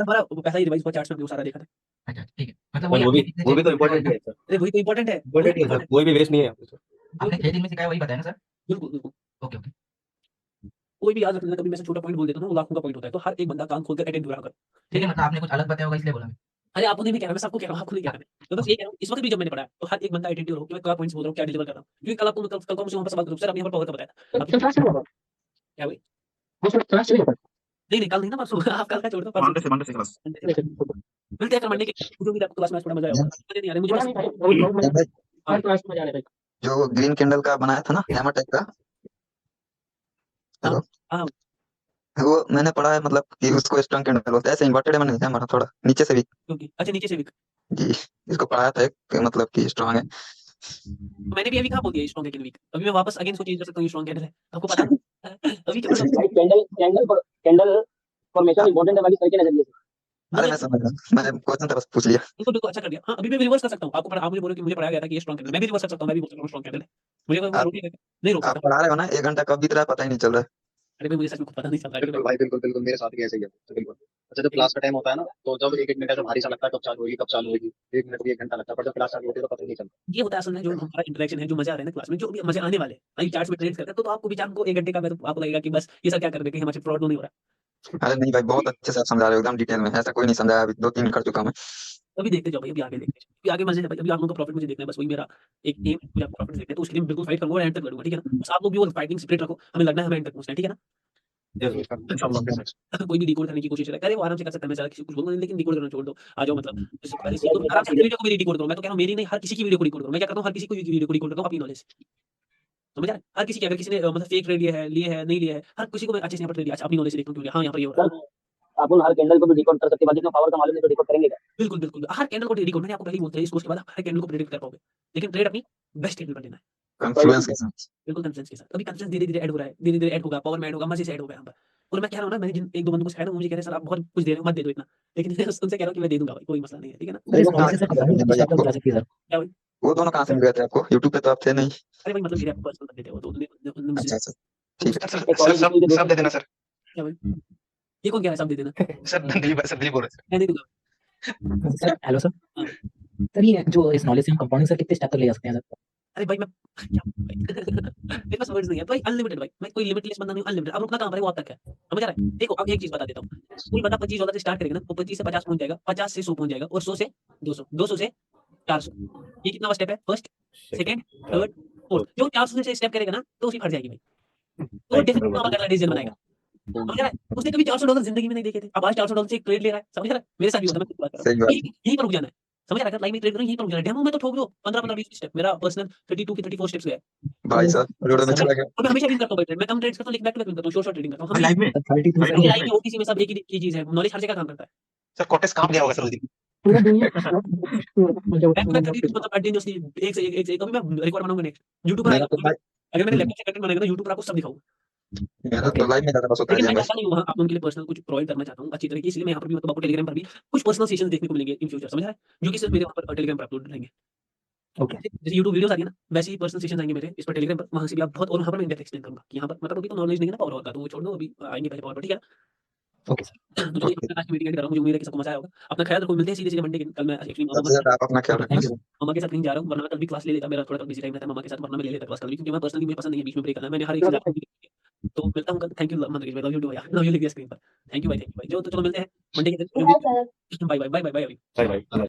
हमारा वो पहला ही रिवाइज़ हुआ चार्ट्स में वो सारा देखा था। अच्छा ठीक है मतलब वो भी आपने कितने इम्पोर्टेंट है सर अरे वही तो इम्पोर्टेंट है। इम्पोर्टेंट है सर कोई भी वेस्ट नहीं है आपने 6 दिन में सिखाया वही बताया ना सर बिल्कुल, बिल्कुल। ओके ओके कोई भी याद रख लेना कभी मैं ऐसा छोटा पॉइंट बोल देता हूँ ना वो लाखों का पॉइंट होता है। तो हर एक बंदा कान खोलकर अटेंड रहा कर। ठीक है मतलब आपने कुछ अलग बताया होगा इसलिए बोला मैं अरे आपको नहीं मैं कह रहा मैं सबको कह रहा हूँ, आपको नहीं कह रहा मैं। तो बस ये कह रहा हूँ इस वक़्त भी जब मैंने पढ़ा है तो हर एक बंदा अटेंटिव रहो कि मैं क्या पॉइंट्स बोल रहा हूँ, क्या डिलीवर कर रहा हूँ। क्योंकि कल आपको कल को मुझसे वहाँ पर सवाल करो सर आपने यहाँ पर पावर का बताया था। तो क्लास चलेगा क्या भाई? वो क्लास चलेगा नहीं, नहीं कल नहीं ना परसों आप कल का छोड़ दो परसों। मंडे से क्लास मिलते हैं फिर मंडे के जो भी आपको क्लास में आज थोड़ा मज़ा आएगा। मुझे नहीं आ रहा मुझे बस भाई हर क्लास में जाने भाई जो ग्रीन कैंडल का बनाया था ना हैमर टाइप का हेलो हाँ। वो मैंने पढ़ा है मतलब कि उसको स्ट्रॉन्ग कैंडल बोलते हैं ऐसे इन्वर्टेड है मैंने हैमर थोड़ा नीचे से भी क्योंकि अच्छा नीचे से भी जी इसको पढ़ाया था एक मतलब कि स्ट्रॉन्ग है तो मैंने भी अभी कहाँ बोल दिया स्ट्रॉन्ग है कि वीक। अभी मैं वापस अगेन इसको चेंज कर सकता हूँ स्ट्रॉन्ग कैंडल है। आपको पता है? अभी क्या मतलब कैंडल फॉर्मेशन इंपॉर्टेंट है बाकी सारे के नजरिए से अरे मैं समझ रहा मैं क्वेश्चन था बस पूछ लिया बिल्कुल, बिल्कुल अच्छा कर दिया। हाँ, अभी मैं रिवर्स कर सकता हूँ। आपको आप मुझे बोलो कि मुझे पढ़ाया गया था कि ये स्ट्रॉन्ग कैंडल मैं भी रिवर्स कर सकता हूँ, मैं भी बोल सकता हूँ स्ट्रॉन्ग कैंडल है। मुझे कोई आप रोक नहीं रोक आप सकता। पढ़ा रहे हो ना 1 घंटा कब बीत रहा है पता ही नहीं चल रहा है अरे भाई मुझे सच में कुछ पता नहीं चल रहा है। बिल्कुल भाई बिल्कुल बिल्कुल मेरे साथ भी ऐसे ही है तो बिल्कुल अच्छा जब क्लास का टाइम होता है ना तो जब एक मिनट ऐसा भारी सा लगता है कब चालू होगी 1 मिनट भी 1 घंटा लगता है पर जब क्लास चालू होती है तो पता ही नहीं चलता ये होता है असल में जो हमारा इंटरेक्शन है, जो मज़े आ रहे हैं ना क्लास में, जो भी मज़े आने वाले हैं। अभी चार्ट्स में ट्रेड्स करते हैं तो आपको भी चार्ट को 1 घंटे का मैं तो आपको लगेगा कि बस ये सब क्या कर रहे हैं कहीं हमारे फ्रॉड तो नहीं हो रहा अरे नहीं भाई बहुत अच्छे से आप समझा रहे हो एकदम डिटेल में ऐसा कोई नहीं समझाया अभी 2-3 कर चुका मैं है। अभी देखते जाओ भाई, अभी आगे देखते जाओ। अभी आगे मज़े है भाई, अभी आप लोगों का प्रॉफिट मुझे देखना है बस वही मेरा एक एम है, मुझे आपका प्रॉफिट देखना है। तो उसके लिए मैं बिल्कुल फाइट करूँगा और एंड तक लड़ूँगा, ठीक है ना? बस आप लोग भी वो फाइटिंग स्पिरिट रखो, हमें लड़ना है, हमें एंड तक पहुँचना है, ठीक है ना? Yes, sir. कोई भी डिकोड करने की कोशिश करे वो आराम से कर सकता है, मैं ज़्यादा किसी को कुछ बोलूँगा नहीं, लेकिन डिकोड करना छोड़ दो। आ जाओ मतलब इससे पहले सीखो, आराम से वीडियो को भी डिकोड करो। मैं तो कह रहा हूँ मेरी नहीं, हर किसी की वीडियो को डिकोड करो। मैं क्या करता हूँ, हर किसी की वीडियो को डिकोड करता हूँ अपनी नॉलेज से। समझ आ रहा है? हर किसी की, अगर किसी ने मतलब फेक ट्रेड लिया है, नहीं लिया है, हर किसी को मैं अच्छे से यहाँ पर ट्रेड लिया। अच्छा अपनी नॉलेज से देखता हूँ क्यों लिया। हाँ, यहाँ पर ये हो रहा है। आप हर कैंडल को भी डिकोड कर सकते हैं, बाकी का पावर का मालूम है तो डिकोड करेंगे क्या? बिल्कुल, बिल्कुल। हर कैंडल को डिकोड, मैंने आपको पहले ही बोलता है इस कोर्स के बाद आप हर कैंडल को प्रेडिक्ट कर पाओगे। लेकिन ट्रेड अपनी बेस्ट कैंडल पर लेना है। कॉन्फ्लुएंस के साथ। बिल्कुल कॉन्फिडेंस के साथ। अभी कॉन्फिडेंस धीरे-धीरे ऐड हो रहा है, धीरे-धीरे ऐड होगा, पावर में ऐड होगा, मज़े से ऐड होगा यहाँ पर। और मैं कह रहा हूँ ना, मैंने जिन 1-2 बंदों को सिखाया ना, वो मुझे कह रहे हैं सर आप बहुत कुछ दे रहे हो, मत दे दो इतना। लेकिन मैं उनसे कह रहा हूँ कि मैं दे दूँगा भाई, कोई मसला नहीं है, ठीक है ना? सर, इस नॉलेज से कितना बता सकती है सर? क्या भाई? वो दोनों कहाँ से मिल गए थे आपको? यूट्यूब पे तो आप थे नहीं। अरे भाई मतलब मेरे आपको पर्सनल बंदे थे वो, तो उन्होंने मुझसे अच्छा, ठीक है। सर सब दे देना सर। क्या भाई? ये कौन कह रहा है सब दे देना? सर दिलीप बोल रहे हैं। मैं दे दूँगा। Sir hello sir. हाँ। सर ये जो इस नॉलेज से हम कंपाउंडिंग सर कितने स्टेप तक ले जा सकते हैं सर? अरे भाई मैं क्या मेरे पास वर्ड्स नहीं है भाई, अनलिमिटेड भाई, मैं कोई लिमिटलेस बंदा नहीं हूँ, अनलिमिटेड। अब रुकना कहाँ पर है वो आप तक है, समझ आ रहा है? देखो अब एक चीज़ बता देता हूँ, कोई बंदा $25 से स्टार्ट करेगा ना, वो 25 से 50 पहुँच जाएगा, 50 से 100 पहुँच जाएगा और 100 से 200, 200 से 400। ये कितना स्टेप है? First, second, third, fourth. जो 400 से स्टेप करेगा ना, तो उसकी फट जाएगी भाई। तो डेफिनेटली वहाँ पर अगला डिसीजन बनाएगा, समझ आ रहा है? उसने कभी $400 ज़िंदगी में नहीं देखे थे, अब आज $400 से एक ट्रेड ले रहा है, समझ आ रहा है? मेरे साथ भी होता है, मैं खुद बात कर रहा सही हूँ। बात। यहीं पर रुक जाना है, समझ आ रहा है? अगर लाइफ में ट्रेड करो यहीं पर रुक जाना है। डेमो में तो ठोक दो 15-15, 20 स्टेप। मेरा पर्सनल 32 की 34 स्टेप्स गया है। भाई साहब जोड़ो में चला गया। और मैं हमेशा विन करता हूँ भाई ट्रेड, मैं कम ट्रेड्स करता हूँ लेकिन बैक टू बैक विन करता हूँ, शॉर्ट ट्रेडिंग करता हूँ। लाइव में 32 हमेशा लाइफ में ओटीसी में सब एक ही चीज़ है, नॉलेज हर जगह काम करता है। सर कॉटेस काम गया होगा सर उस दिन। पूरा दुनिया बैक टू बैक 32 मतलब कंटीन्यूअसली एक से एक अभी मैं रिकॉर्ड बनाऊंगा नेक्स्ट यूट्यूब पर मेरा आएगा। तो भाई अगर मैंने लैपटॉप से कंटेंट बनाएगा ना यूट्यूब पर आपको सब दिखाऊंगा। मेरा तो लाइव में ज़्यादा बस होता है लेकिन मैं भाई। चाहता नहीं हूँ वहाँ आप लोगों के लिए पर्सनल कुछ प्रोवाइड करना चाहता हूँ अच्छी तरीके, इसलिए मैं यहाँ पर भी मतलब आपको टेलीग्राम पर भी कुछ पर्सनल सेशंस देखने को मिलेंगे इन फ्यूचर, समझ रहा है? जो कि सिर्फ मेरे वहाँ पर टेलीग्राम पर अपलोड रहेंगे। ओके। जैसे यूट्यूब वीडियोस आ रही है ना, वैसे ही पर्सनल सेशंस आएंगे मेरे इस पर टेलीग्राम पर, वहाँ से भी आप बहुत, और वहाँ पर मैं इन डेप्थ एक्सप्लेन करूँगा कि यहाँ पर मतलब अभी तो नॉलेज नहीं है ना पावर का, तो वो छोड़ दो, अभी आएंगे पहले पावर पर, ठीक है? Okay sir. तो चलिए आज की मीटिंग एंड कर रहा हूँ, मुझे उम्मीद है कि सबको मजा आया होगा। अपना ख्याल रखो, मिलते हैं सीधे-सीधे मंडे के दिन। कल मैं एक्चुअली सबसे ज़्यादा आप अपना ख्याल रखना। Thank you. मम्मा के साथ कहीं जा रहा हूँ, वरना मैं कल भी क्लास ले लेता, मेरा थोड़ा कल बिज़ी टाइम रहता है मम्मा के साथ, वरना मैं ले लेता क्लास कल भी, क्योंकि मैं पर्सनली मुझे पसंद नहीं है बीच में ब्रेक करना, मैंने हर एक चीज़ आपको दी है। तो मिलता हूँ कल, थैंक यू मंदरीश भाई, लव यू टू भैया, लव यू लिख दिया स्क्रीन पर। थैंक यू भाई, जो तो चलो मिलते हैं मंडे के दिन। Bye bye, bye bye, bye अभी। Bye bye.